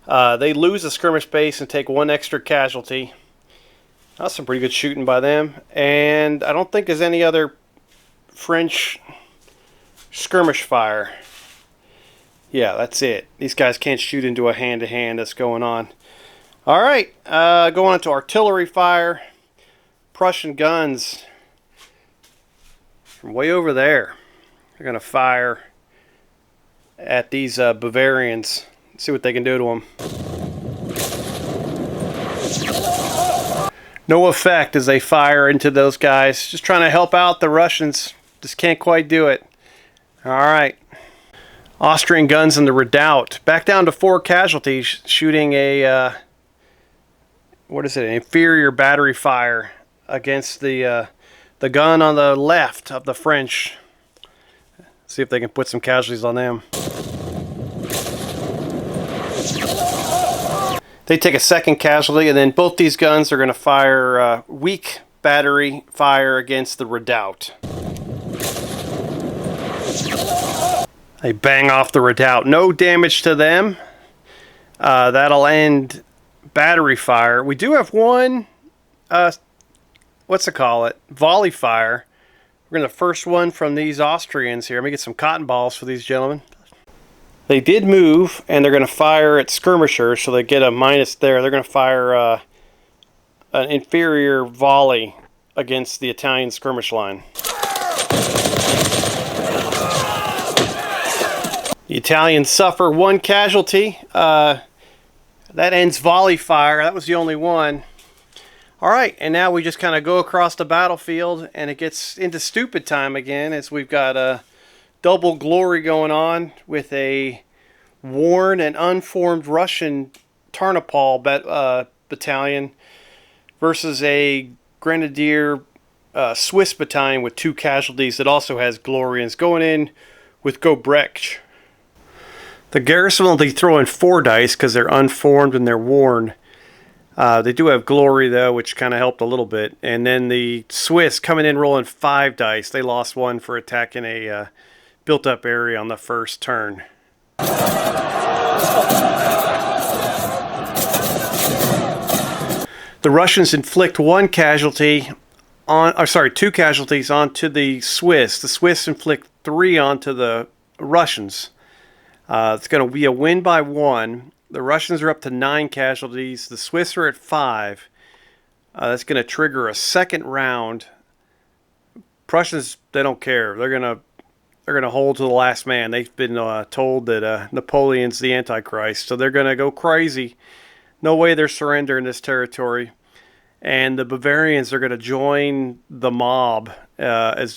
They lose a skirmish base and take 1 extra casualty. That's some pretty good shooting by them. And I don't think there's any other French skirmish fire. Yeah, that's it. These guys can't shoot into a hand-to-hand that's going on. All right, going on to artillery fire. Prussian guns from way over there. They're going to fire at these Bavarians. Let's see what they can do to them. No effect as they fire into those guys. Just trying to help out the Russians. Just can't quite do it. All right. Austrian guns in the redoubt. Back down to 4 casualties, shooting a, what is it, an inferior battery fire against the gun on the left of the French. See if they can put some casualties on them. They take a second casualty, and then both these guns are going to fire weak battery fire against the redoubt. They bang off the redoubt. No damage to them. That'll end battery fire. We do have one, volley fire. We're going to first one from these Austrians here. Let me get some cotton balls for these gentlemen. They did move, and they're going to fire at skirmishers, so they get a minus there. They're going to fire an inferior volley against the Italian skirmish line. The Italians suffer 1 casualty. That ends volley fire. That was the only one. All right, and now we just kind of go across the battlefield, and it gets into stupid time again as we've got a double glory going on with a worn and unformed Russian Tarnopol battalion versus a Grenadier Swiss battalion with 2 casualties that also has Glorians going in with Gobrecht. The garrison will be throwing 4 dice because they're unformed and they're worn. They do have glory though, which kind of helped a little bit. And then the Swiss coming in rolling 5 dice. They lost 1 for attacking a built-up area on the first turn. The Russians inflict 2 casualties onto the Swiss. The Swiss inflict 3 onto the Russians. It's going to be a win by 1. The Russians are up to 9 casualties. The Swiss are at 5. That's going to trigger a second round. Prussians, they don't care. They're going to hold to the last man. They've been told that Napoleon's the Antichrist, so they're going to go crazy. No way they're surrendering this territory. And the Bavarians are going to join the mob. In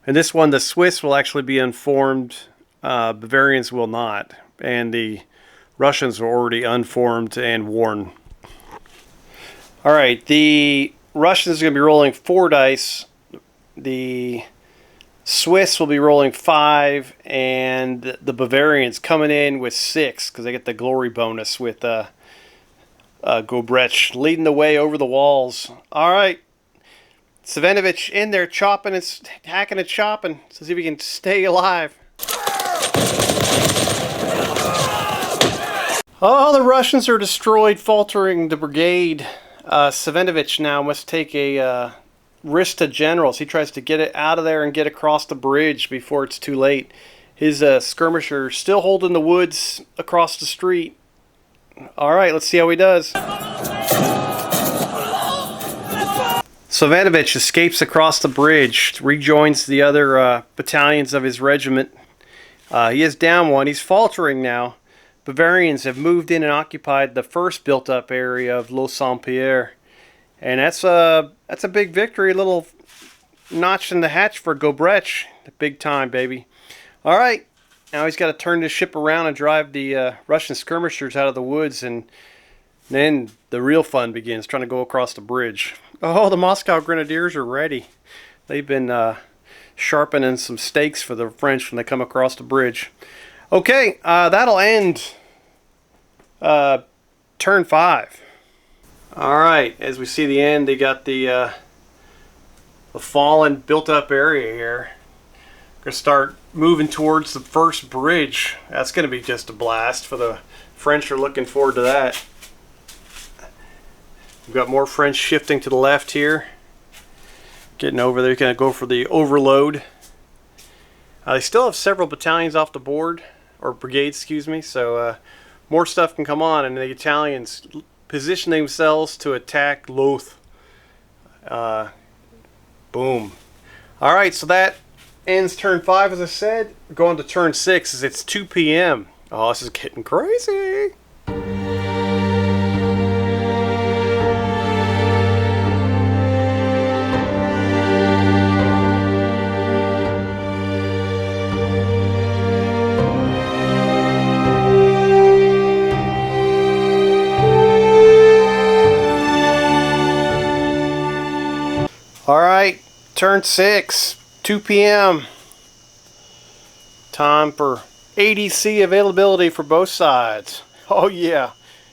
this one, the Swiss will actually be informed. Bavarians will not. And the Russians are already unformed and worn. All right, the Russians are going to be rolling 4 dice. The Swiss will be rolling 5, and the Bavarians coming in with 6 because they get the glory bonus with Gobrecht leading the way over the walls. All right, Savinovich in there chopping and hacking and chopping to see if he can stay alive. Oh, the Russians are destroyed, faltering the brigade. Savinovich now must take a risk to generals. He tries to get it out of there and get across the bridge before it's too late. His skirmisher still holding the woods across the street. All right, let's see how he does. Savinovich escapes across the bridge, rejoins the other battalions of his regiment. He is down 1. He's faltering now. Bavarians have moved in and occupied the first built-up area of Leeuw Saint-Pierre. And that's a big victory. A little notch in the hatch for Gobrecht. Big time, baby. All right. Now he's got to turn this ship around and drive the Russian skirmishers out of the woods. And then the real fun begins, trying to go across the bridge. Oh, the Moscow Grenadiers are ready. They've been sharpening some stakes for the French when they come across the bridge. Okay, that'll end turn 5. All right, as we see the end, they got the fallen built-up area here. Gonna start moving towards the first bridge. That's gonna be just a blast for the French. Are looking forward to that. We've got more French shifting to the left here. Getting over there, going to go for the overload. They still have several battalions off the board, or brigades, excuse me, so more stuff can come on, and the Italians position themselves to attack Leeuw. Boom. Alright, so that ends turn 5, as I said. We're going to turn 6 as it's 2 p.m. Oh, this is getting crazy. Alright, turn 6, 2 p.m. Time for ADC availability for both sides. Oh yeah,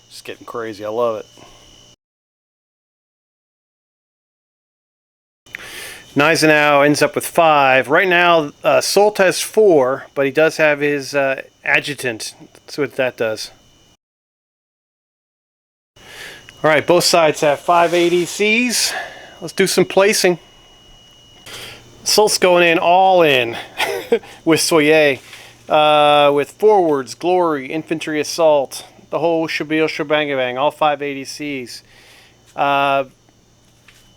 just getting crazy, I love it. Gneisenau ends up with 5. Right now, Soult has 4, but he does have his adjutant. That's what that does. Alright, both sides have 5 ADCs. Let's do some placing. Soult's going in all in with Soye. With forwards, glory, infantry assault, the whole shebang, all 5 ADCs.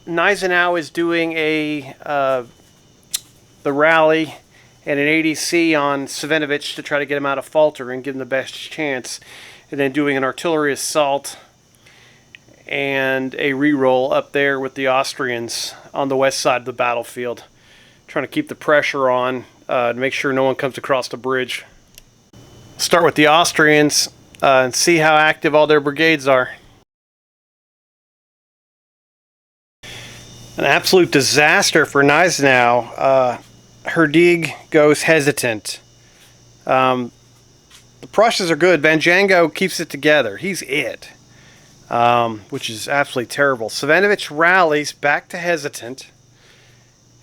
Gneisenau is doing the rally and an ADC on Savinovich to try to get him out of falter and give him the best chance, and then doing an artillery assault and a reroll up there with the Austrians on the west side of the battlefield, trying to keep the pressure on to make sure no one comes across the bridge. Start with the Austrians and see how active all their brigades are. An absolute disaster for Gneisenau. Herdig goes hesitant. The Prussians are good. Van Django keeps it together. He's it. Which is absolutely terrible. Savinovich rallies back to hesitant.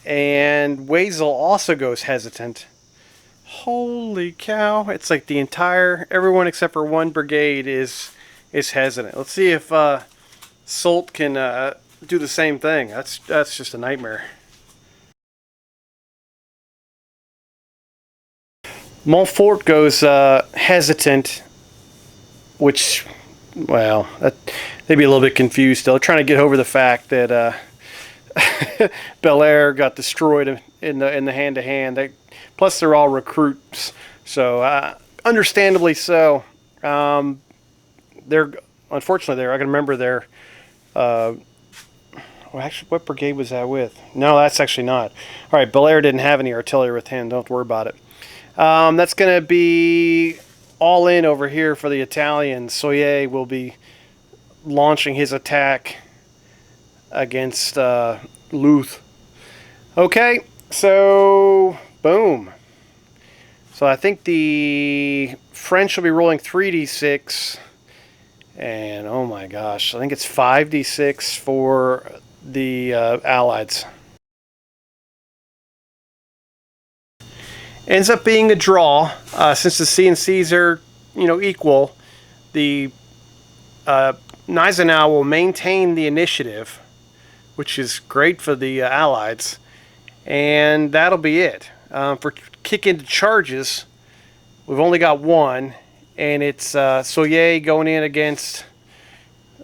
And Wezel also goes hesitant. Holy cow. It's like the entire, everyone except for one brigade is hesitant. Let's see if Soult can do the same thing. That's just a nightmare. Montfort goes hesitant, which, well, they'd be a little bit confused still. Trying to get over the fact that Belair got destroyed in the hand-to-hand. Plus, they're all recruits, so understandably so. They're unfortunately I can remember their. Well, actually, what brigade was that with? No, that's actually not. All right, Belair didn't have any artillery with him. Don't worry about it. That's going to be all in over here for the Italians. Soye will be launching his attack against Leeuw. Okay, so boom. So I think the French will be rolling 3d6, and oh my gosh, I think it's 5d6 for the Allies. Ends up being a draw since the CNCs are, equal. The Gneisenau will maintain the initiative, which is great for the Allies, and that'll be it. For kick into charges, we've only got one, and it's Soye going in against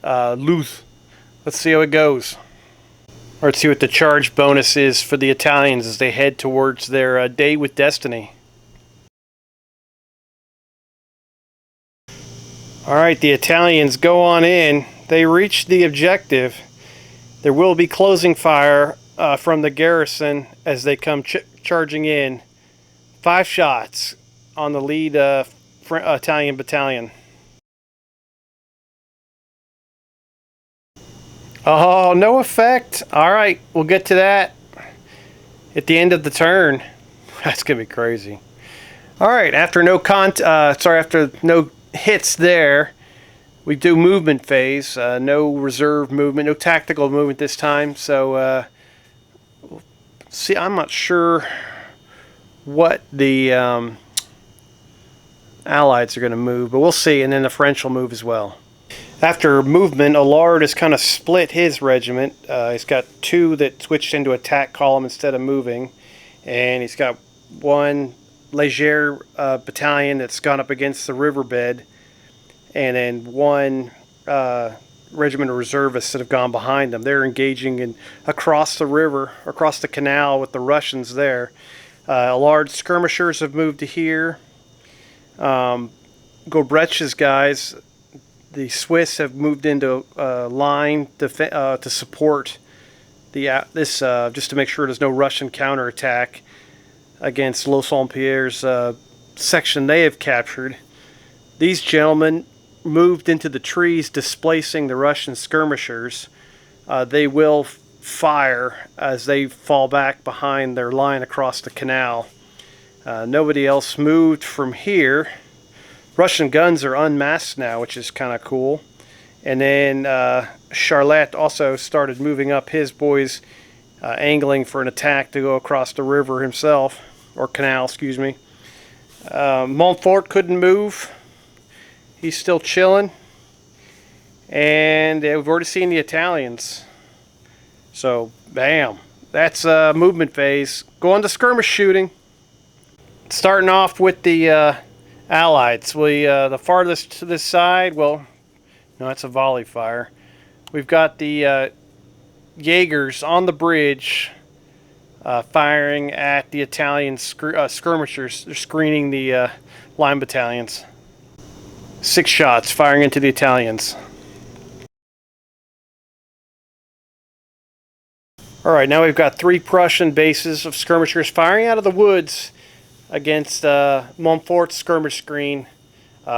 Leeuw. Let's see how it goes. Or let's see what the charge bonus is for the Italians as they head towards their day with destiny. Alright, the Italians go on in. They reach the objective. There will be closing fire from the garrison as they come charging in. 5 shots on the lead Italian battalion. Oh, no effect. Alright, we'll get to that at the end of the turn. That's going to be crazy. Alright, after after no hits there, we do movement phase. No reserve movement, no tactical movement this time. So, see, I'm not sure what the Allies are going to move, but we'll see. And then the French will move as well. After movement, Allard has kind of split his regiment. He's got two that switched into attack column instead of moving, and he's got one Leger battalion that's gone up against the riverbed, and then one regiment of reservists that have gone behind them. They're engaging across the river, across the canal with the Russians there. Large skirmishers have moved to here. Gobrecht's guys, the Swiss, have moved into line to support this, just to make sure there's no Russian counterattack against Los Saint-Pierre's section they have captured. These gentlemen moved into the trees, displacing the Russian skirmishers. They will fire as they fall back behind their line across the canal. Nobody else moved from here. Russian guns are unmasked now, which is kind of cool. And then Charlotte also started moving up his boys, angling for an attack to go across the river himself, or canal, excuse me. Montfort couldn't move. He's still chilling. And we've already seen the Italians. So, bam. That's movement phase. Go on to skirmish shooting. Starting off with the Allies. The farthest to this side, well, no, that's a volley fire. We've got the Jaegers on the bridge firing at the Italian skirmishers. They're screening the line battalions. 6 shots firing into the Italians. Alright, now we've got 3 Prussian bases of skirmishers firing out of the woods against Montfort's skirmish screen.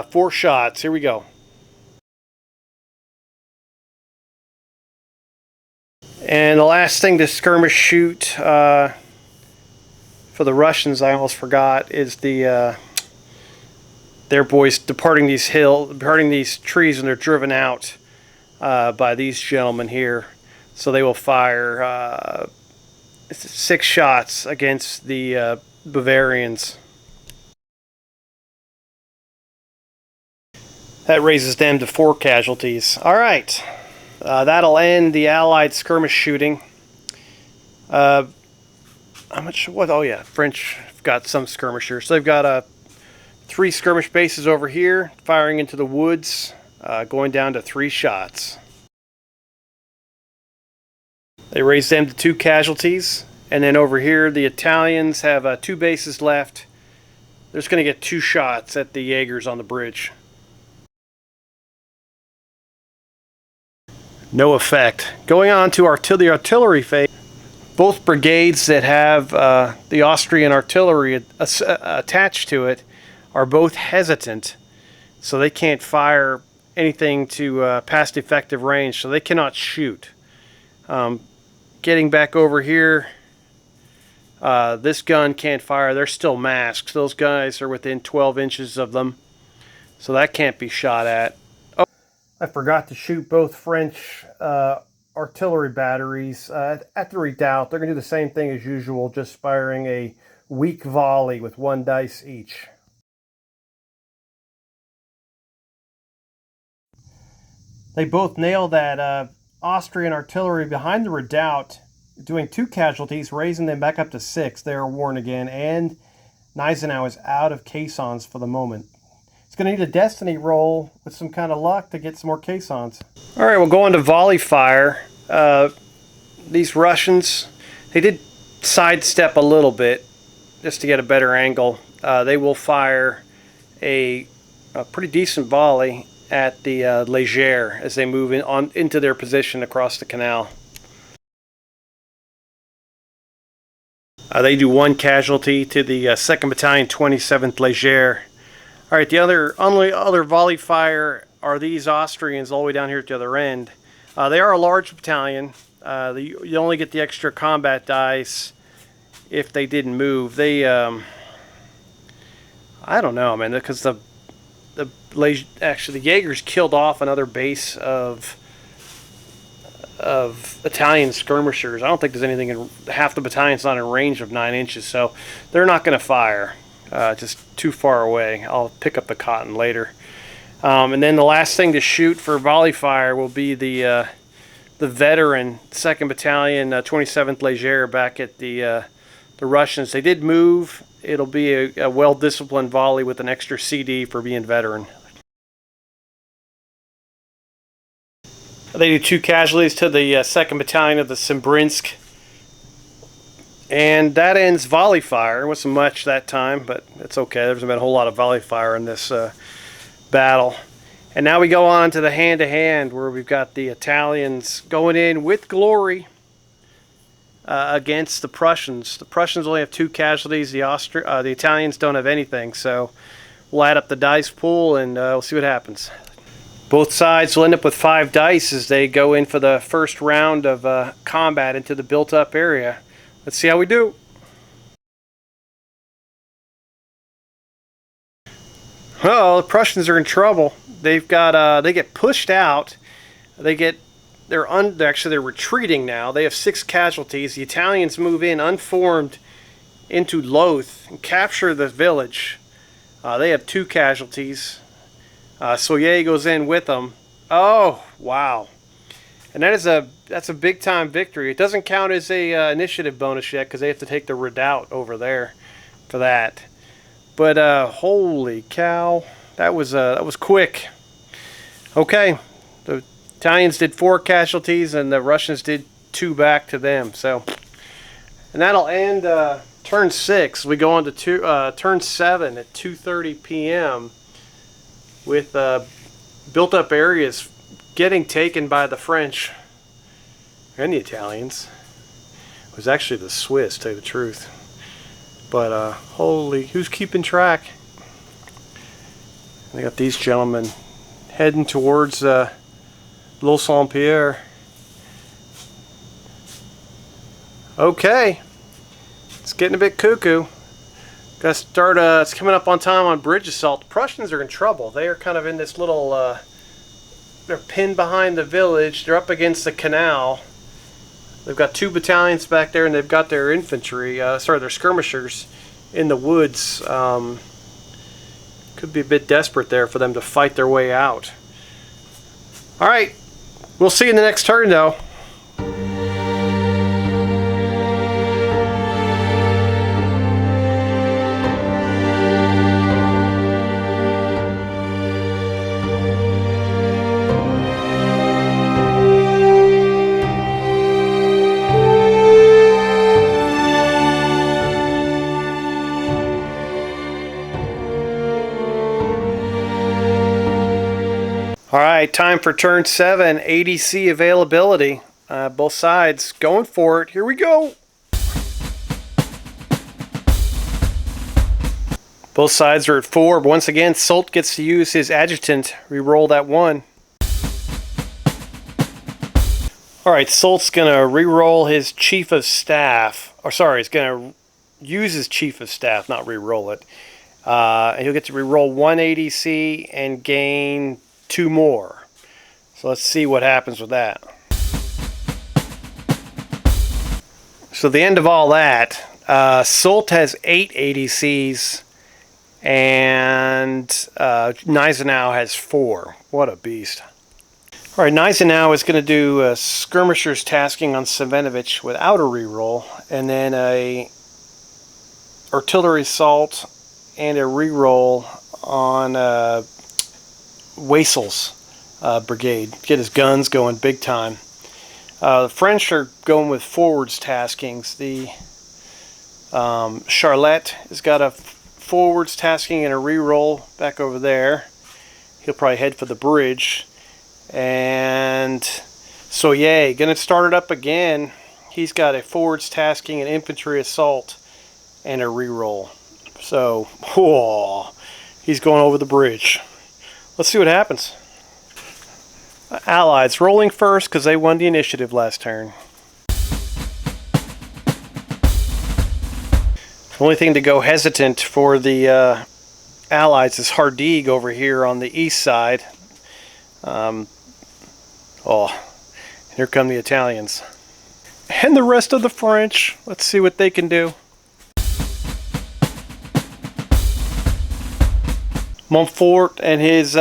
4 shots. Here we go. And the last thing to skirmish shoot for the Russians, I almost forgot, is their boys departing these trees, and they're driven out by these gentlemen here. So they will fire 6 shots against the Bavarians. That raises them to 4 casualties. All right, that'll end the Allied skirmish shooting. How much? What? Oh yeah, French have got some skirmishers. So they've got 3 skirmish bases over here, firing into the woods, going down to 3 shots. They raise them to 2 casualties. And then over here, the Italians have 2 bases left. They're just going to get 2 shots at the Jaegers on the bridge. No effect. Going on to the artillery phase. Both brigades that have the Austrian artillery attached to it are both hesitant. So they can't fire anything to past effective range. So they cannot shoot. Getting back over here, this gun can't fire. They're still masked. Those guys are within 12 inches of them, so that can't be shot at. Oh, I forgot to shoot both French artillery batteries at the redoubt. They're going to do the same thing as usual, just firing a weak volley with 1 dice each. They both nailed that Austrian artillery behind the redoubt, doing 2 casualties, raising them back up to 6. They are worn again, and Gneisenau is out of caissons for the moment. It's going to need a destiny roll with some kind of luck to get some more caissons. Alright, we'll go on to volley fire. These Russians, they did sidestep a little bit just to get a better angle. They will fire a pretty decent volley at the Leger as they move into their position across the canal. They do 1 casualty to the 2nd Battalion, 27th Leger. Alright, the only other volley fire are these Austrians all the way down here at the other end. They are a large battalion. You only get the extra combat dice if they didn't move. They, I don't know, man, because actually the Jaegers killed off another base of Italian skirmishers. I don't think there's anything in half the battalion's not in range of 9 inches, so they're not going to fire. Just too far away. I'll pick up the cotton later. And then the last thing to shoot for volley fire will be the veteran 2nd Battalion, 27th Leger back at the Russians. They did move. It'll be a well-disciplined volley with an extra CD for being veteran. They do 2 casualties to the 2nd Battalion of the Simbrinsk. And that ends volley fire. It wasn't much that time, but it's okay. There hasn't been a whole lot of volley fire in this battle. And now we go on to the hand-to-hand, where we've got the Italians going in with glory against the Prussians. The Prussians only have 2 casualties. The Italians don't have anything. So we'll add up the dice pool and we'll see what happens. Both sides will end up with 5 dice as they go in for the first round of combat into the built-up area. Let's see how we do. Oh, the Prussians are in trouble. They've got they get pushed out. They're retreating now. They have 6 casualties. The Italians move in unformed into Leeuw and capture the village. They have 2 casualties. Soye goes in with them. Oh, wow. And that's a big time victory. It doesn't count as a initiative bonus yet because they have to take the redoubt over there for that. But holy cow, that was quick. Okay, the Italians did 4 casualties and the Russians did 2 back to them. So, and that'll end turn 6. We go on to turn 7 at 2:30 p.m. with built-up areas getting taken by the French and the Italians. It was actually the Swiss, to tell you the truth. But holy, who's keeping track? They got these gentlemen heading towards Leeuw Pierre. Okay, it's getting a bit cuckoo. Got to start. It's coming up on time on bridge assault. The Prussians are in trouble. They are kind of in this little. They're pinned behind the village. They're up against the canal. They've got 2 battalions back there, and they've got their infantry. Their skirmishers in the woods. Could be a bit desperate there for them to fight their way out. All right, we'll see you in the next turn, though. Alright, time for turn 7, ADC availability. Both sides going for it. Here we go. Both sides are at 4. But once again, Solt gets to use his adjutant. Reroll that 1. Alright, Solt's going to reroll his chief of staff. Or sorry, he's going to use his chief of staff, not reroll it. He'll get to reroll 1 ADC and gain 2 more. So let's see what happens with that. So the end of all that, Solt has 8 ADCs and Gneisenau has 4. What a beast. Alright, Gneisenau is going to do skirmishers tasking on Sevenovich without a reroll, and then a artillery assault and a reroll on Waisel's brigade. Get his guns going big time. The French are going with forwards taskings. The Charlotte has got a forwards tasking and a reroll back over there. He'll probably head for the bridge. And Soye, going to start it up again. He's got a forwards tasking, an infantry assault, and a reroll. So, whoa, he's going over the bridge. Let's see what happens. Allies rolling first because they won the initiative last turn. The only thing to go hesitant for the Allies is Hardig over here on the east side. Here come the Italians. And the rest of the French. Let's see what they can do. Montfort and his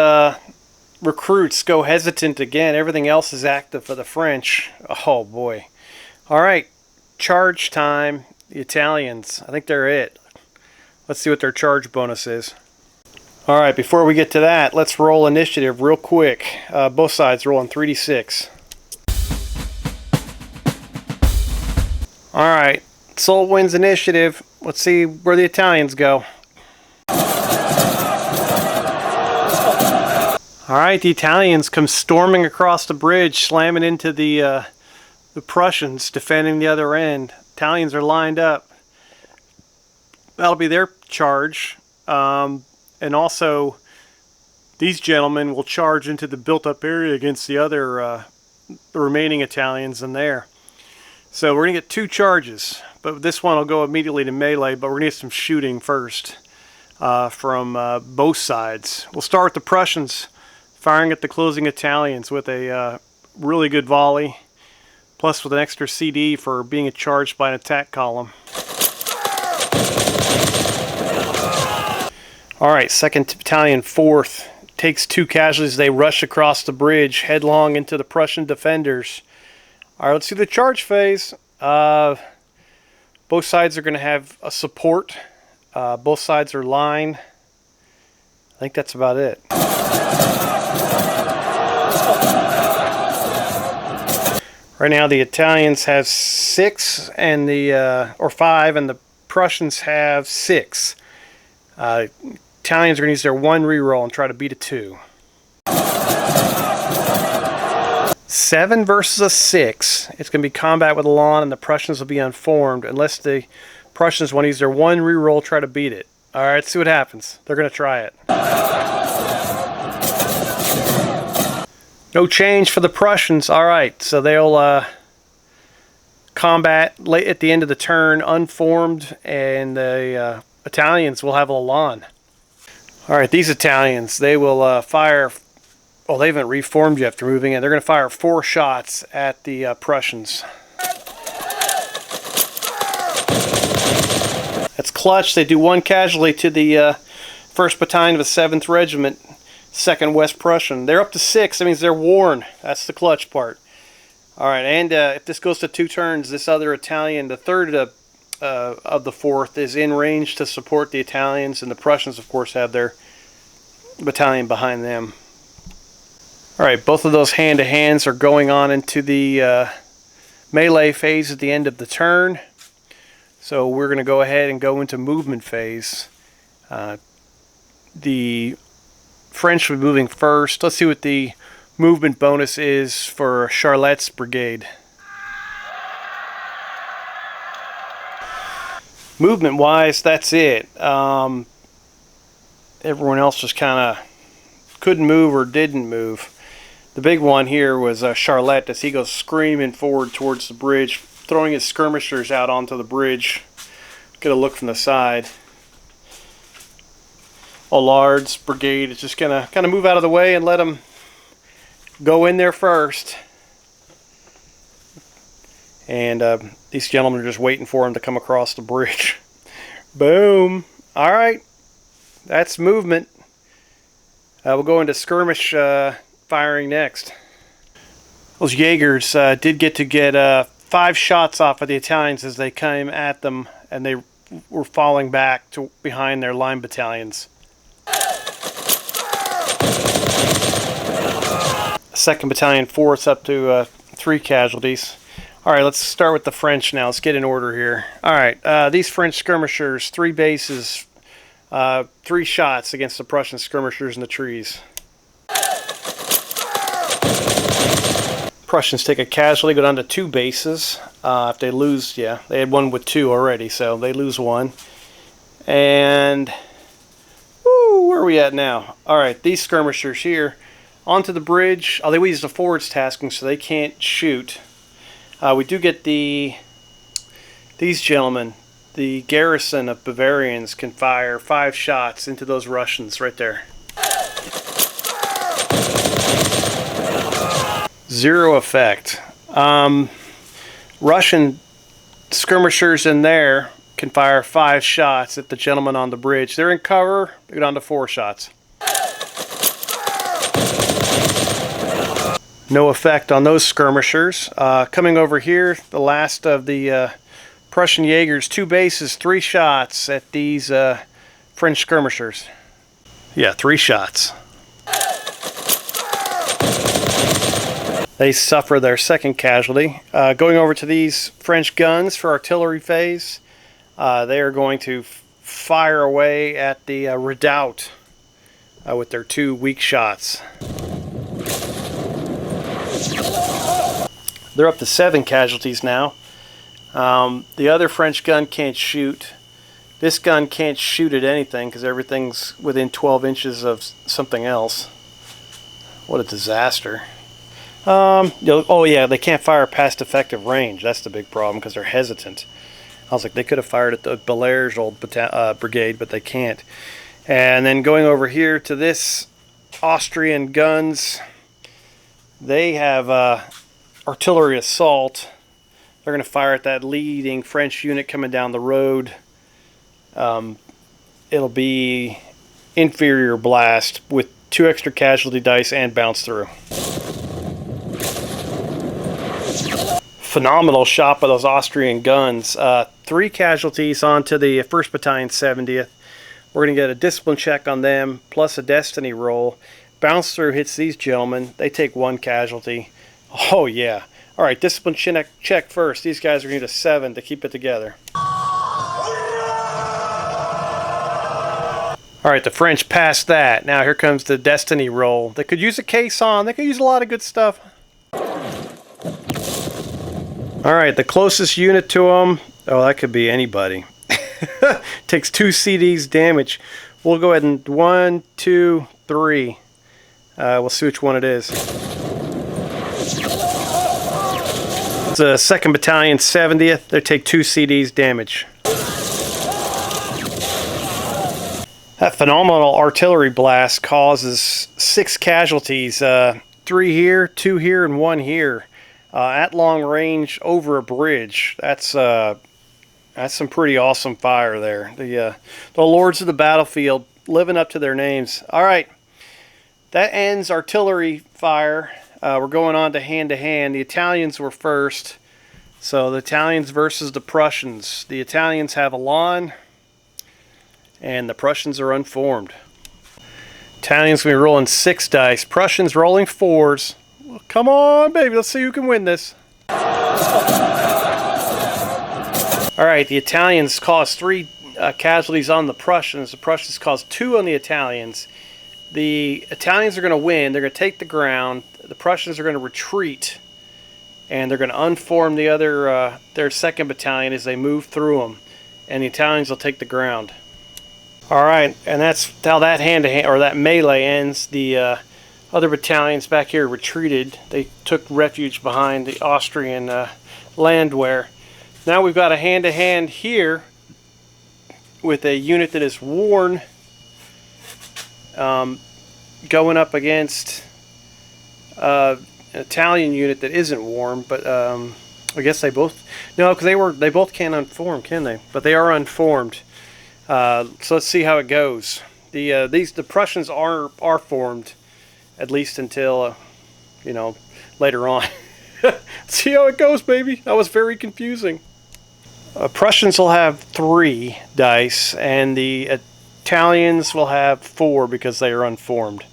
recruits go hesitant again. Everything else is active for the French. Oh boy. Alright, charge time. The Italians, I think they're it. Let's see what their charge bonus is. Alright, before we get to that, let's roll initiative real quick. Both sides rolling 3d6. Alright, Soul wins initiative. Let's see where the Italians go. Alright, the Italians come storming across the bridge, slamming into the Prussians, defending the other end. Italians are lined up. That'll be their charge. And also, these gentlemen will charge into the built-up area against the other, the remaining Italians in there. So we're going to get 2 charges, but this one will go immediately to melee, but we're going to get some shooting first from both sides. We'll start with the Prussians firing at the closing Italians with a really good volley, plus with an extra CD for being charged by an attack column. Alright, 2nd Battalion, 4th, takes 2 casualties. They rush across the bridge, headlong into the Prussian defenders. Alright, let's see the charge phase. Both sides are going to have a support. Both sides are line. I think that's about it. Right now the Italians have 6 and or 5, and the Prussians have 6. Italians are going to use their 1 reroll and try to beat a 2. 7 versus a 6. It's going to be combat with Elan, and the Prussians will be unformed unless the Prussians want to use their 1 reroll, try to beat it. Alright, let's see what happens. They're going to try it. No change for the Prussians. Alright, so they'll combat late at the end of the turn, unformed, and the Italians will have Elan. Alright, these Italians, they will fire... Well, they haven't reformed yet after moving in. They're going to fire 4 shots at the Prussians. That's clutch. They do 1 casualty to the 1st Battalion of the 7th Regiment, 2nd West Prussian. They're up to 6. That means they're worn. That's the clutch part. Alright, and if this goes to 2 turns, this other Italian, the 3rd of the 4th, is in range to support the Italians, and the Prussians, of course, have their battalion behind them. Alright, both of those hand-to-hands are going on into the melee phase at the end of the turn. So we're going to go ahead and go into movement phase. The French will be moving first. Let's see what the movement bonus is for Charlotte's brigade. Movement-wise, that's it. Everyone else just kind of couldn't move or didn't move. The big one here was Charlotte, as he goes screaming forward towards the bridge, throwing his skirmishers out onto the bridge. Get a look from the side. Allard's brigade is just going to kind of move out of the way and let him go in there first. And these gentlemen are just waiting for him to come across the bridge. Boom. Alright. That's movement. We'll go into skirmish firing next. Those Jaegers did get 5 shots off of the Italians as they came at them, and they were falling back to behind their line battalions. 2nd Battalion, 4th, up to 3 casualties. Alright, let's start with the French now. Let's get in order here. Alright, these French skirmishers, 3 bases, 3 shots against the Prussian skirmishers in the trees. Prussians take a casualty, go down to 2 bases. If they lose, yeah, they had 1 with 2 already, so they lose 1. And, woo, where are we at now? Alright, these skirmishers here, onto the bridge. Oh, they use the forwards tasking, so they can't shoot. We do get these gentlemen, the garrison of Bavarians, can fire 5 shots into those Russians right there. 0 effect. Russian skirmishers in there can fire 5 shots at the gentleman on the bridge. They're in cover. They go down to 4 shots. No effect on those skirmishers. Coming over here, the last of the Prussian Jaegers, 2 bases, 3 shots at these French skirmishers. Yeah, 3 shots. They suffer their second casualty. Going over to these French guns for artillery phase, they are going to fire away at the redoubt with their 2 weak shots. They're up to 7 casualties now. The other French gun can't shoot. This gun can't shoot at anything because everything's within 12 inches of something else. What a disaster. Oh yeah, they can't fire past effective range. That's the big problem because they're hesitant. I was like, they could have fired at the Belaire's old brigade, but they can't. And then going over here to this Austrian guns, they have artillery assault. They're going to fire at that leading French unit coming down the road. It'll be inferior blast with 2 extra casualty dice and bounce through. Phenomenal shot by those Austrian guns. 3 casualties onto the 1st Battalion 70th. We're going to get a discipline check on them, plus a destiny roll. Bounce through hits these gentlemen. They take 1 casualty. Oh yeah. Alright, discipline check first. These guys are going to need a 7 to keep it together. Alright, the French passed that. Now here comes the destiny roll. They could use a caisson. They could use a lot of good stuff. Alright, the closest unit to them, oh, that could be anybody. Takes 2 CDs damage. We'll go ahead and 1, 2, 3. We'll see which one it is. It's a 2nd Battalion 70th. They take 2 CDs damage. That phenomenal artillery blast causes 6 casualties. 3 here, 2 here, and 1 here. At long range over a bridge. That's some pretty awesome fire there. The lords of the battlefield living up to their names. All right, that ends artillery fire. We're going on to hand. The Italians were first, so the Italians versus the Prussians. The Italians have a lawn, and the Prussians are unformed. Italians will be rolling 6 dice. Prussians rolling 4s. Come on, baby. Let's see who can win this. Alright, the Italians caused 3 casualties on the Prussians. The Prussians caused 2 on the Italians. The Italians are going to win. They're going to take the ground. The Prussians are going to retreat. And they're going to unform the other, their 2nd Battalion as they move through them. And the Italians will take the ground. Alright, and that's how that hand-to-hand, or that melee ends. The other battalions back here retreated. They took refuge behind the Austrian landwehr. Now we've got a hand-to-hand here with a unit that is worn, going up against an Italian unit that isn't worn. But I guess they both, no, because they both can't unform, can they? But they are unformed. So let's see how it goes. The Prussians are formed, at least until later on. See how it goes, baby. That was very confusing. Prussians will have 3 dice, and the Italians will have 4 because they are unformed.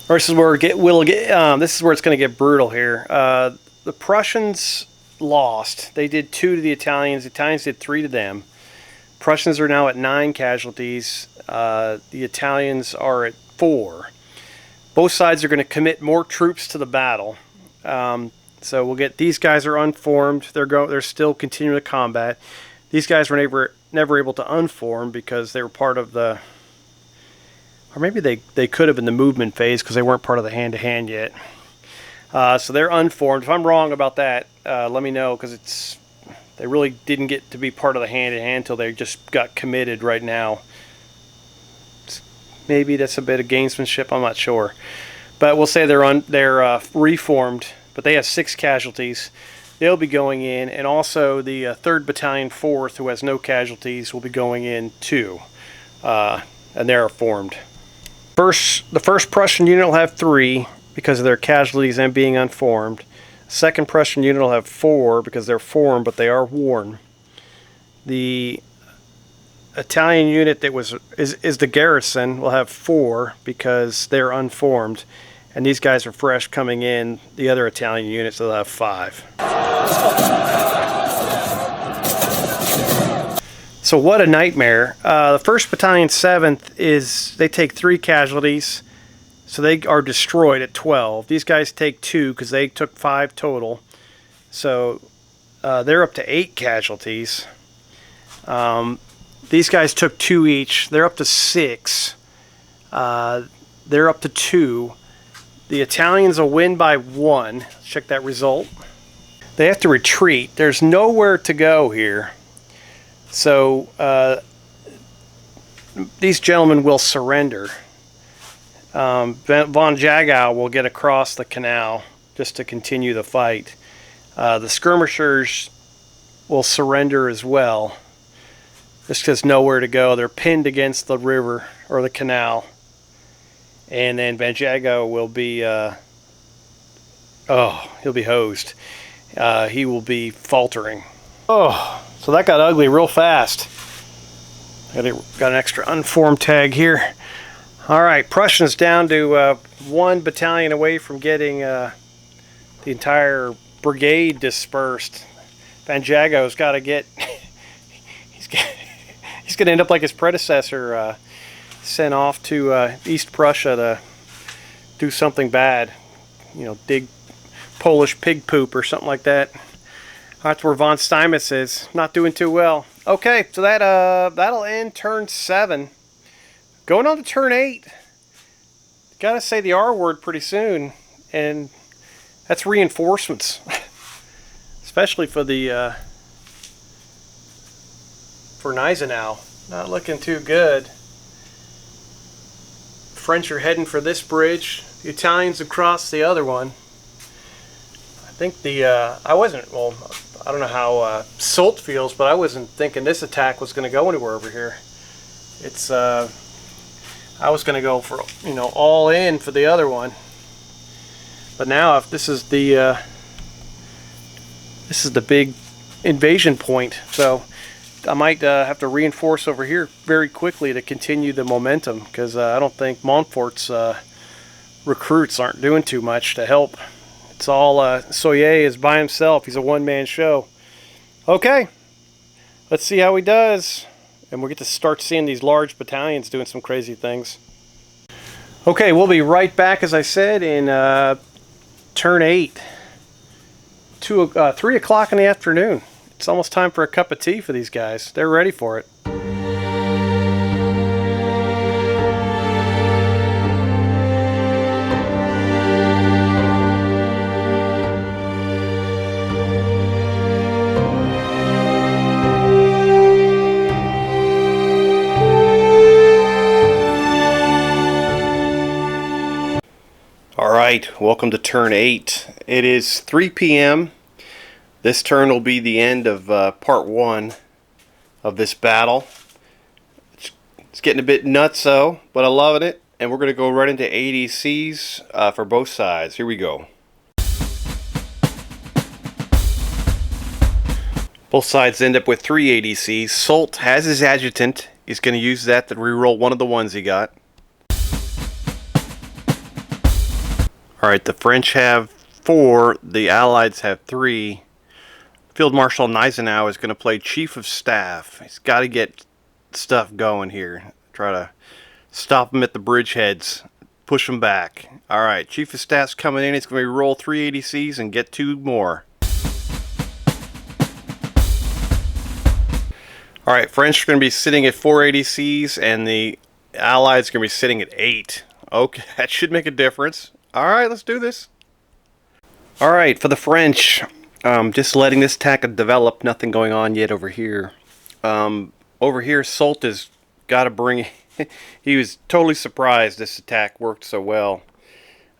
This is where this is where it's going to get brutal here. The Prussians lost. They did 2 to the Italians. The Italians did 3 to them. Prussians are now at 9 casualties. The Italians are at 4. Both sides are going to commit more troops to the battle. So we'll get, these guys are unformed. They're still continuing the combat. These guys were never able to unform because they were part of the, or maybe they could have in the movement phase because they weren't part of the hand-to-hand yet. So they're unformed. If I'm wrong about that, let me know, because they really didn't get to be part of the hand-to-hand until they just got committed right now. Maybe that's a bit of gamesmanship, I'm not sure. But we'll say they're reformed, but they have 6 casualties. They'll be going in, and also the 3rd Battalion 4th, who has no casualties, will be going in too. And they're formed. The first Prussian unit will have 3 because of their casualties and being unformed. Second Prussian unit will have 4 because they're formed, but they are worn. The Italian unit that is the garrison will have 4 because they're unformed, and these guys are fresh coming in. The other Italian units will have 5. So what a nightmare. The 1st Battalion 7th they take 3 casualties, so they are destroyed at 12. These guys take 2 because they took 5 total. So they're up to 8 casualties. These guys took 2 each. They're up to 6. They're up to 2. The Italians will win by 1. Let's check that result. They have to retreat. There's nowhere to go here. So these gentlemen will surrender. Von Jagow will get across the canal just to continue the fight. The skirmishers will surrender as well. Just because nowhere to go. They're pinned against the river or the canal. And then Von Jagow will be, he'll be hosed. He will be faltering. Oh, so that got ugly real fast. Got an extra unformed tag here. Alright, Prussians down to 1 battalion away from getting the entire brigade dispersed. Von Jagow's got to get... he's going to end up like his predecessor, sent off to East Prussia to do something bad. You know, dig Polish pig poop or something like that. That's where von Steinmetz is. Not doing too well. Okay, so that'll end turn 7. Going on to turn 8. Gotta say the R word pretty soon. And that's reinforcements. Especially for the for Gneisenau. Not looking too good. French are heading for this bridge. The Italians across the other one. I think I don't know how Soult feels, but I wasn't thinking this attack was going to go anywhere over here. It's I was going to go for, you know, all in for the other one, but now if this is the big invasion point, so I might have to reinforce over here very quickly to continue the momentum, because I don't think Montfort's recruits aren't doing too much to help. It's all Soyer is by himself. He's a one-man show. Okay, let's see how he does, and we'll get to start seeing these large battalions doing some crazy things. Okay, we'll be right back, as I said, in turn 8. 3 o'clock in the afternoon. It's almost time for a cup of tea for these guys. They're ready for it. Alright, welcome to turn 8. It is 3 p.m. This turn will be the end of part 1 of this battle. It's getting a bit nutso, but I'm loving it. And we're going to go right into ADCs for both sides. Here we go. Both sides end up with 3 ADCs. Soult has his adjutant. He's going to use that to reroll one of the ones he got. Alright, the French have 4, the Allies have 3. Field Marshal Gneisenau is going to play Chief of Staff. He's got to get stuff going here. Try to stop him at the bridgeheads, push him back. Alright, Chief of Staff's coming in. He's going to roll 3 ADCs and get 2 more. Alright, French are going to be sitting at 4 ADCs, and the Allies are going to be sitting at 8. Okay, that should make a difference. Alright, let's do this. Alright, for the French, just letting this attack develop. Nothing going on yet over here. Over here, Soult has got to bring... he was totally surprised this attack worked so well.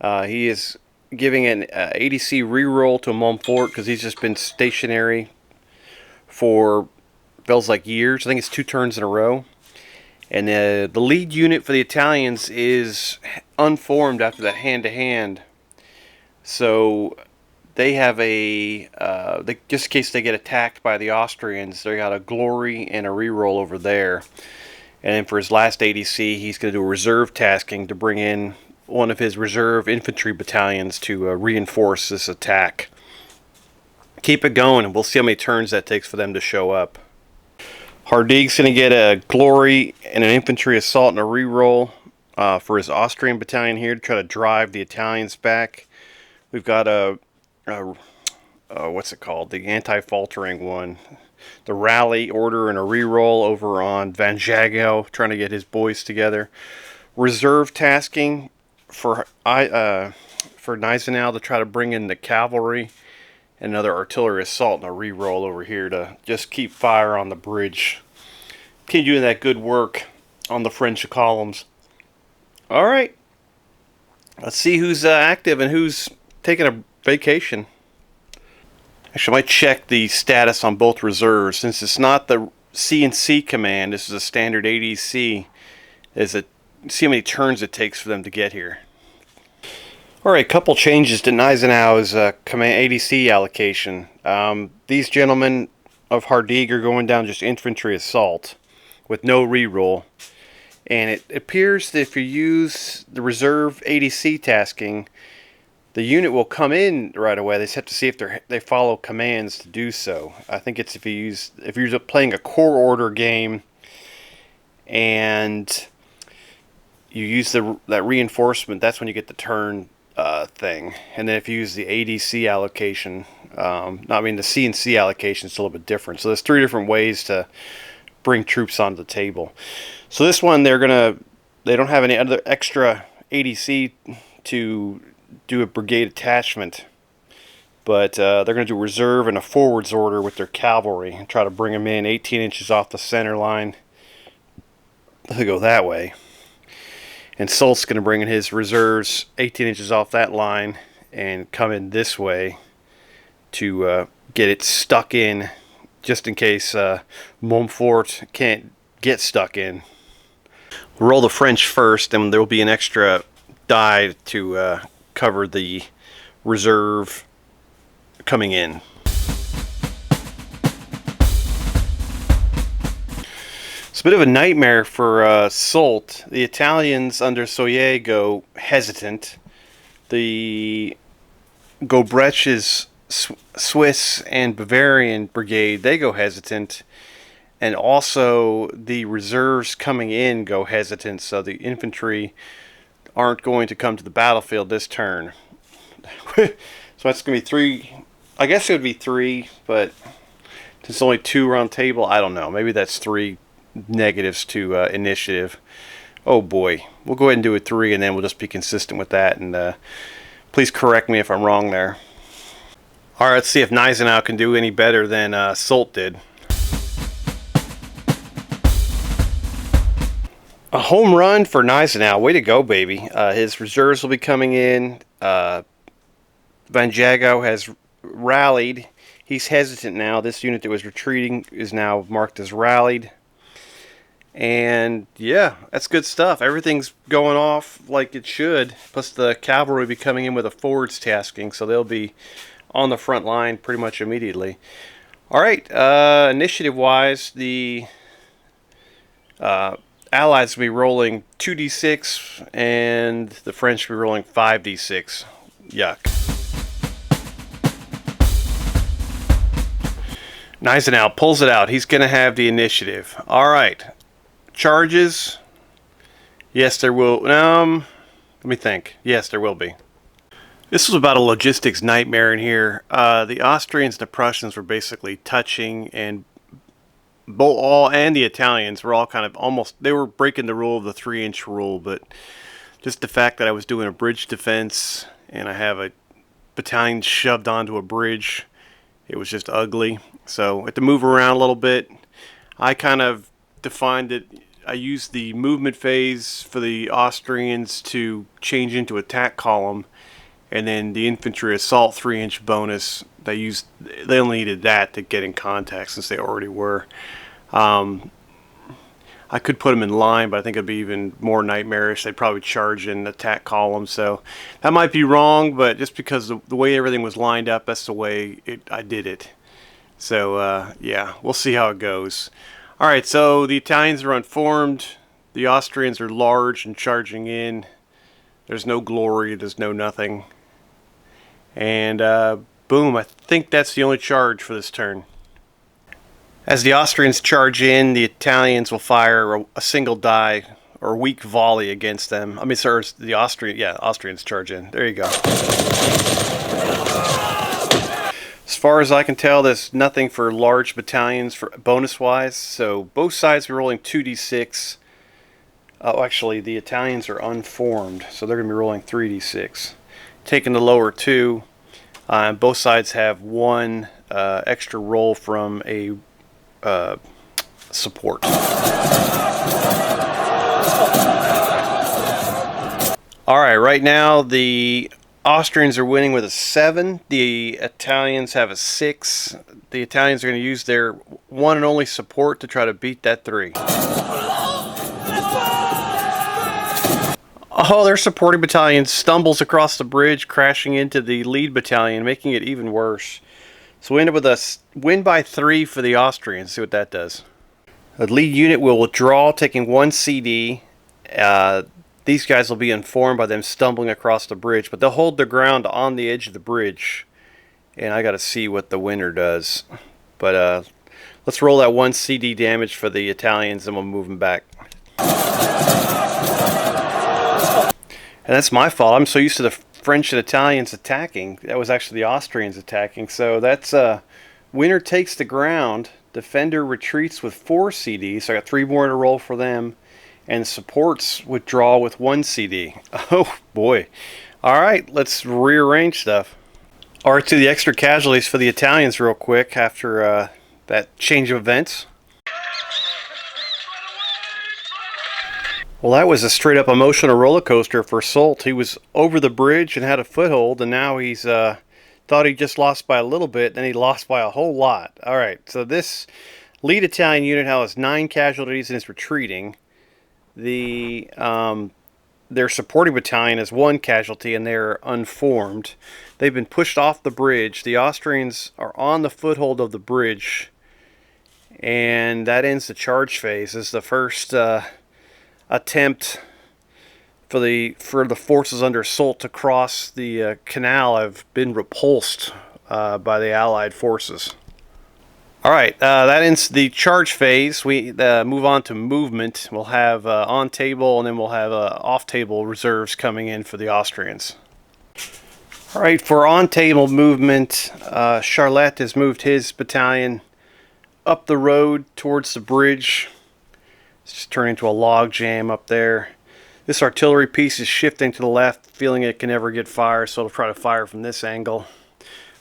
He is giving an ADC reroll to Montfort because he's just been stationary for, feels like years. I think it's 2 turns in a row. And the lead unit for the Italians is unformed after that hand-to-hand. So they have a, just in case they get attacked by the Austrians, they got a glory and a reroll over there. And then for his last ADC, he's going to do a reserve tasking to bring in one of his reserve infantry battalions to reinforce this attack. Keep it going, and we'll see how many turns that takes for them to show up. Hardigue's going to get a glory and an infantry assault and a reroll for his Austrian battalion here to try to drive the Italians back. We've got what's it called? The anti-faltering one. The rally order and a reroll over on Van Jago, trying to get his boys together. Reserve tasking for Gneisenau to try to bring in the cavalry. Another artillery assault and a reroll over here to just keep fire on the bridge. Keep doing that good work on the French columns. Alright. Let's see who's active and who's taking a vacation. Actually, I might check the status on both reserves. Since it's not the CNC command, this is a standard ADC. See how many turns it takes for them to get here. Alright, couple changes to Gneisenau's command ADC allocation. These gentlemen of Hardigue are going down just infantry assault with no reroll. And it appears that if you use the reserve ADC tasking, the unit will come in right away. They just have to see if they follow commands to do so. I think it's if you're playing a core order game and you use that reinforcement, that's when you get the turn thing. And then if you use the ADC allocation, the CNC allocation is a little bit different. So there's 3 different ways to bring troops onto the table. So this one, they don't have any other extra ADC to do a brigade attachment, but they're going to do reserve and a forwards order with their cavalry and try to bring them in 18 inches off the center line. They'll go that way. And Sult's going to bring in his reserves 18 inches off that line and come in this way to get it stuck in, just in case Montfort can't get stuck in. We'll roll the French first, and there will be an extra die to cover the reserve coming in. It's a bit of a nightmare for Soult. The Italians under Soyer go hesitant. The Gobrecht's Swiss and Bavarian brigade, they go hesitant. And also the reserves coming in go hesitant, so the infantry aren't going to come to the battlefield this turn. So that's going to be 3. I guess it would be 3, but since only 2 round table, I don't know. Maybe that's 3 negatives to initiative. Oh boy. We'll go ahead and do a 3, and then we'll just be consistent with that. And please correct me if I'm wrong there. Alright, let's see if Gneisenau can do any better than Soult did. A home run for Gneisenau. Way to go, baby. His reserves will be coming in. Van Jago has rallied. He's hesitant now. This unit that was retreating is now marked as rallied. And yeah, that's good stuff. Everything's going off like it should. Plus the cavalry will be coming in with a forwards tasking, so they'll be on the front line pretty much immediately. Alright, initiative-wise, the Allies will be rolling 2d6, and the French will be rolling 5d6. Yuck. Gneisenau pulls it out. He's going to have the initiative. Alright. Charges. Yes, there will. Let me think. Yes, there will be. This was about a logistics nightmare in here. The Austrians and the Prussians were basically touching, and and the Italians were all kind of they were breaking the rule of the 3-inch rule, but just the fact that I was doing a bridge defense and I have a battalion shoved onto a bridge, it was just ugly. So I had to move around a little bit. I kind of defined it. I used the movement phase for the Austrians to change into attack column, and then the infantry assault 3-inch bonus, they only needed that to get in contact since they already were. I I could put them in line, but I think it'd be even more nightmarish. They'd probably charge in attack column, so that might be wrong, but just because the way everything was lined up, that's the way I did it. So, yeah, we'll see how it goes. Alright, so the Italians are unformed. The Austrians are large and charging in. There's no glory, there's no nothing. And, boom, I think that's the only charge for this turn. As the Austrians charge in, the Italians will fire a single die or weak volley against them. I mean, sorry, the Austrians charge in. There you go. As far as I can tell, there's nothing for large battalions for bonus-wise, so both sides are rolling 2d6. Oh, actually, the Italians are unformed, so they're going to be rolling 3d6. Taking the lower two, both sides have one extra roll from a support. Alright, right now the Austrians are winning with a 7. The Italians have a 6. The Italians are going to use their one and only support to try to beat that 3. Oh, their supporting battalion stumbles across the bridge, crashing into the lead battalion, making it even worse. So we end up with a win by 3 for the Austrians. See what that does. The lead unit will withdraw, taking 1 CD. These guys will be informed by them stumbling across the bridge, but they'll hold their ground on the edge of the bridge. And I got to see what the winner does. But let's roll that 1 CD damage for the Italians, and we'll move them back. And that's my fault. I'm so used to the French and Italians attacking. That was actually the Austrians attacking. So that's winner takes the ground. Defender retreats with 4 CDs. So I got 3 more to roll for them. And supports withdraw with 1 CD. Oh boy. Alright, let's rearrange stuff. Alright, to the extra casualties for the Italians real quick after that change of events. Well, that was a straight up emotional roller coaster for Soult. He was over the bridge and had a foothold, and now he's thought he just lost by a little bit, then he lost by a whole lot. Alright, so this lead Italian unit has 9 casualties and is retreating. Their supporting battalion has 1 casualty and they're unformed. They've been pushed off the bridge. The Austrians are on the foothold of the bridge, and that ends the charge phase. This is the first attempt for the forces under Soult to cross the canal have been repulsed by the Allied forces. Alright, that ends the charge phase. We move on to movement. We'll have on table, and then we'll have off table reserves coming in for the Austrians. Alright, for on table movement, Charlotte has moved his battalion up the road towards the bridge. It's just turned into a log jam up there. This artillery piece is shifting to the left, feeling it can never get fired, so it'll try to fire from this angle.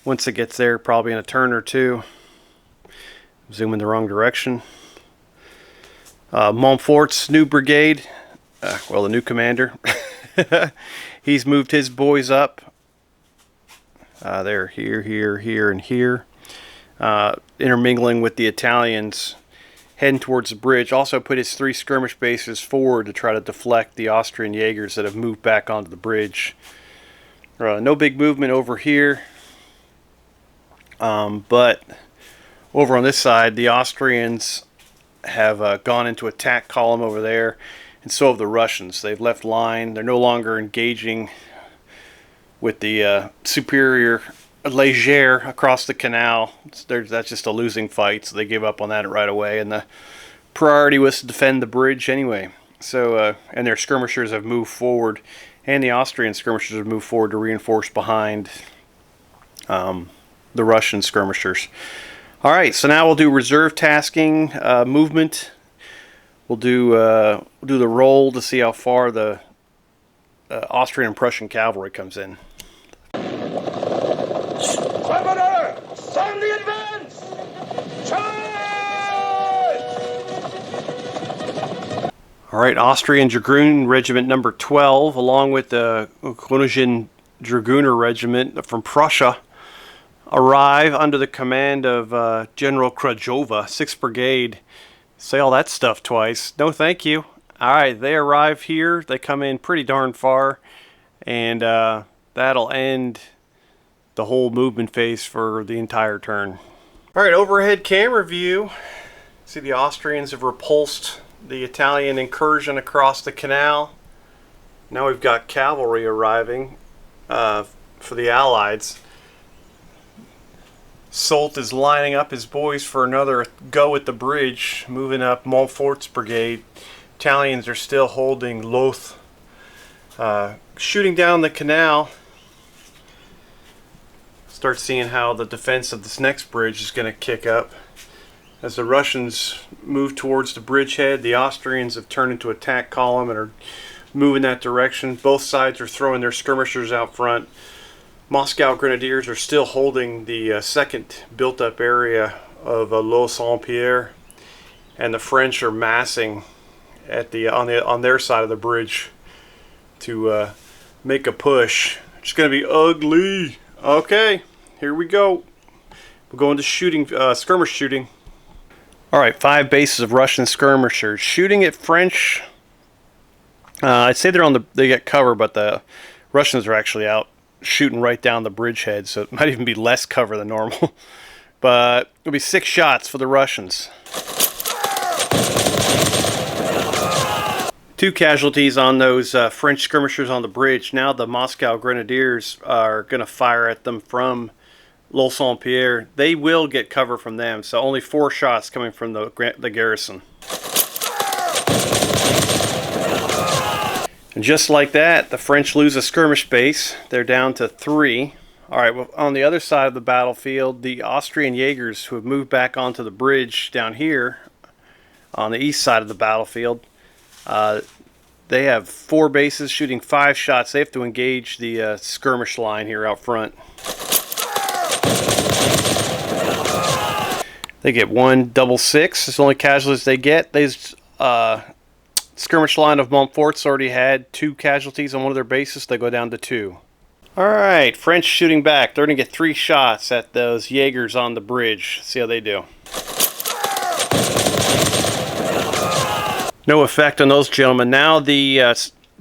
Once it gets there, probably in a turn or two. Zoom in the wrong direction. Montfort's new brigade, well, the new commander, he's moved his boys up. They're here, and here. Intermingling with the Italians, heading towards the bridge. Also put his 3 skirmish bases forward to try to deflect the Austrian Jaegers that have moved back onto the bridge. No big movement over here. But over on this side, the Austrians have gone into attack column over there, and so have the Russians. They've left line. They're no longer engaging with the superior Leeuw across the canal. That's just a losing fight, so they gave up on that right away, and the priority was to defend the bridge anyway. So, and their skirmishers have moved forward, and the Austrian skirmishers have moved forward to reinforce behind the Russian skirmishers. Alright, so now we'll do reserve tasking, movement. We'll do the roll to see how far the Austrian and Prussian cavalry comes in. Governor, sound the advance! Charge! Alright, Austrian Dragoon Regiment number 12, along with the Königin Dragooner Regiment from Prussia, arrive under the command of General Krajova, 6th Brigade. Say all that stuff twice. No, thank you. All right, they arrive here. They come in pretty darn far, and that'll end the whole movement phase for the entire turn. All right, overhead camera view. See, the Austrians have repulsed the Italian incursion across the canal. Now we've got cavalry arriving for the Allies. Soult is lining up his boys for another go at the bridge, moving up Montfort's brigade. Italians are still holding Leeuw. Shooting down the canal. Start seeing how the defense of this next bridge is going to kick up. As the Russians move towards the bridgehead, the Austrians have turned into attack column and are moving that direction. Both sides are throwing their skirmishers out front. Moscow Grenadiers are still holding the second built-up area of Leeuw-Saint-Pierre, and the French are massing at on their side of the bridge to make a push. It's going to be ugly. Okay, here we go. We're going to shooting, skirmish shooting. All right, 5 bases of Russian skirmishers shooting at French. I'd say they get cover, but the Russians are actually out shooting right down the bridgehead, so it might even be less cover than normal. But it'll be 6 shots for the Russians. 2 casualties on those French skirmishers on the bridge. Now the Moscow Grenadiers are going to fire at them from Leeuw-Saint-Pierre. They will get cover from them, so only 4 shots coming from the garrison. And just like that, the French lose a skirmish base. They're down to 3. All right, well, on the other side of the battlefield, the Austrian Jaegers, who have moved back onto the bridge down here on the east side of the battlefield, they have 4 bases shooting 5 shots. They have to engage the skirmish line here out front. They get 1 double 6. It's the only casualties they get. Skirmish line of Montfort's already had 2 casualties on one of their bases. They go down to 2. Alright, French shooting back. They're going to get 3 shots at those Jaegers on the bridge. See how they do. No effect on those gentlemen. Now the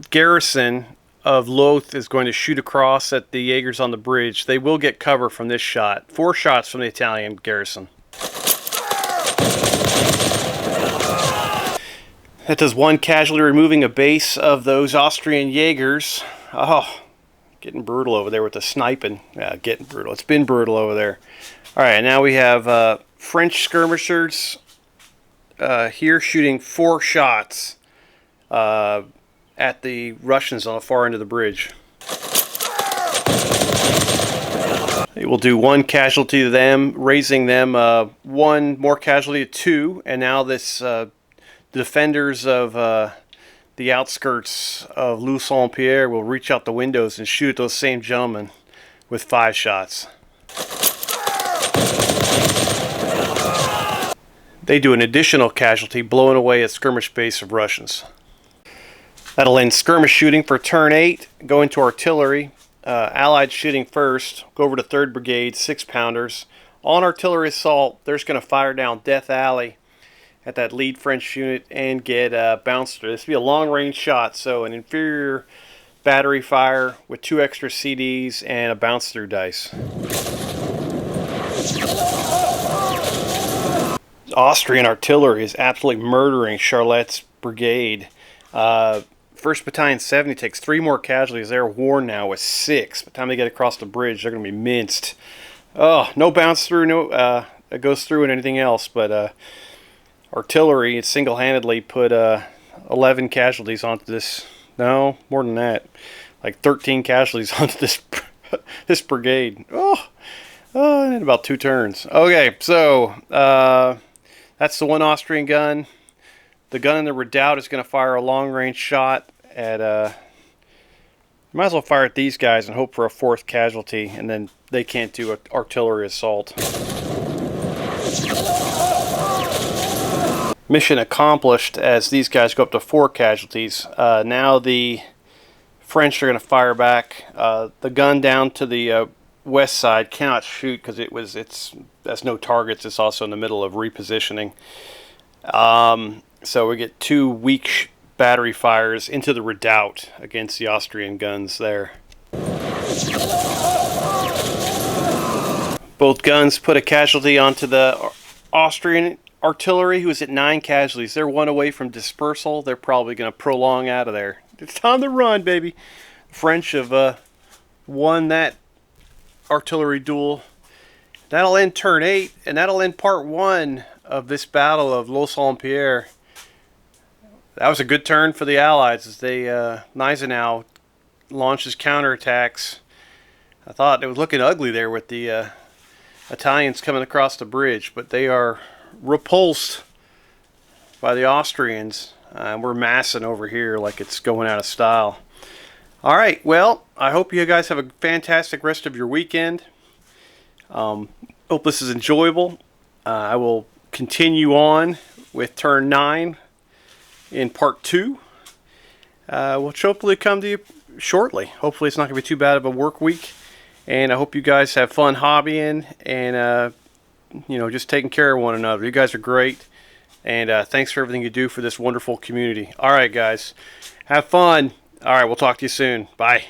garrison of Leeuw is going to shoot across at the Jaegers on the bridge. They will get cover from this shot. 4 shots from the Italian garrison. That does 1 casualty, removing a base of those Austrian Jaegers. Oh, getting brutal over there with the sniping. Yeah, getting brutal. It's been brutal over there. All right, now we have French skirmishers here shooting 4 shots at the Russians on the far end of the bridge. It will do 1 casualty to them, raising them 1 more casualty to 2, and now this the defenders of the outskirts of Leeuw-Saint-Pierre will reach out the windows and shoot those same gentlemen with 5 shots. They do an additional casualty, blowing away a skirmish base of Russians. That'll end skirmish shooting for turn 8. Go into artillery. Allied shooting first. Go over to 3rd Brigade, 6-pounders. On artillery assault, they're just going to fire down Death Alley at that lead French unit and get bounced through. This will be a long-range shot, so an inferior battery fire with 2 extra CDs and a bounce-through dice. Austrian artillery is absolutely murdering Charlotte's brigade. 1st Battalion 70 takes 3 more casualties. They're worn now with 6. By the time they get across the bridge, they're going to be minced. Oh, no bounce-through, no it goes through and anything else, but artillery single-handedly put 11 casualties onto this. No, more than that. Like 13 casualties onto this brigade. In about 2 turns. Okay, so that's the 1 Austrian gun. The gun in the redoubt is going to fire a long-range shot at might as well fire at these guys and hope for a 4th casualty, and then they can't do an artillery assault. Mission accomplished as these guys go up to 4 casualties. Now the French are going to fire back. The gun down to the west side cannot shoot because that's no targets. It's also in the middle of repositioning. So we get 2 weak battery fires into the redoubt against the Austrian guns there. Both guns put a casualty onto the Austrian artillery, who was at 9 casualties. They're 1 away from dispersal. They're probably going to prolong out of there. It's time to run, baby. The French have won that artillery duel. That'll end turn 8, and that'll end part 1 of this battle of Leeuw. That was a good turn for the Allies as they Gneisenau launches counterattacks. I thought it was looking ugly there with the Italians coming across the bridge, but they are repulsed by the Austrians. We're massing over here like it's going out of style. All right, well, I hope you guys have a fantastic rest of your weekend. Hope this is enjoyable. I will continue on with turn 9 in part 2. Which hopefully come to you shortly. Hopefully it's not going to be too bad of a work week. And I hope you guys have fun hobbying and, just taking care of one another. You guys are great. And thanks for everything you do for this wonderful community. All right, guys. Have fun. All right, we'll talk to you soon. Bye.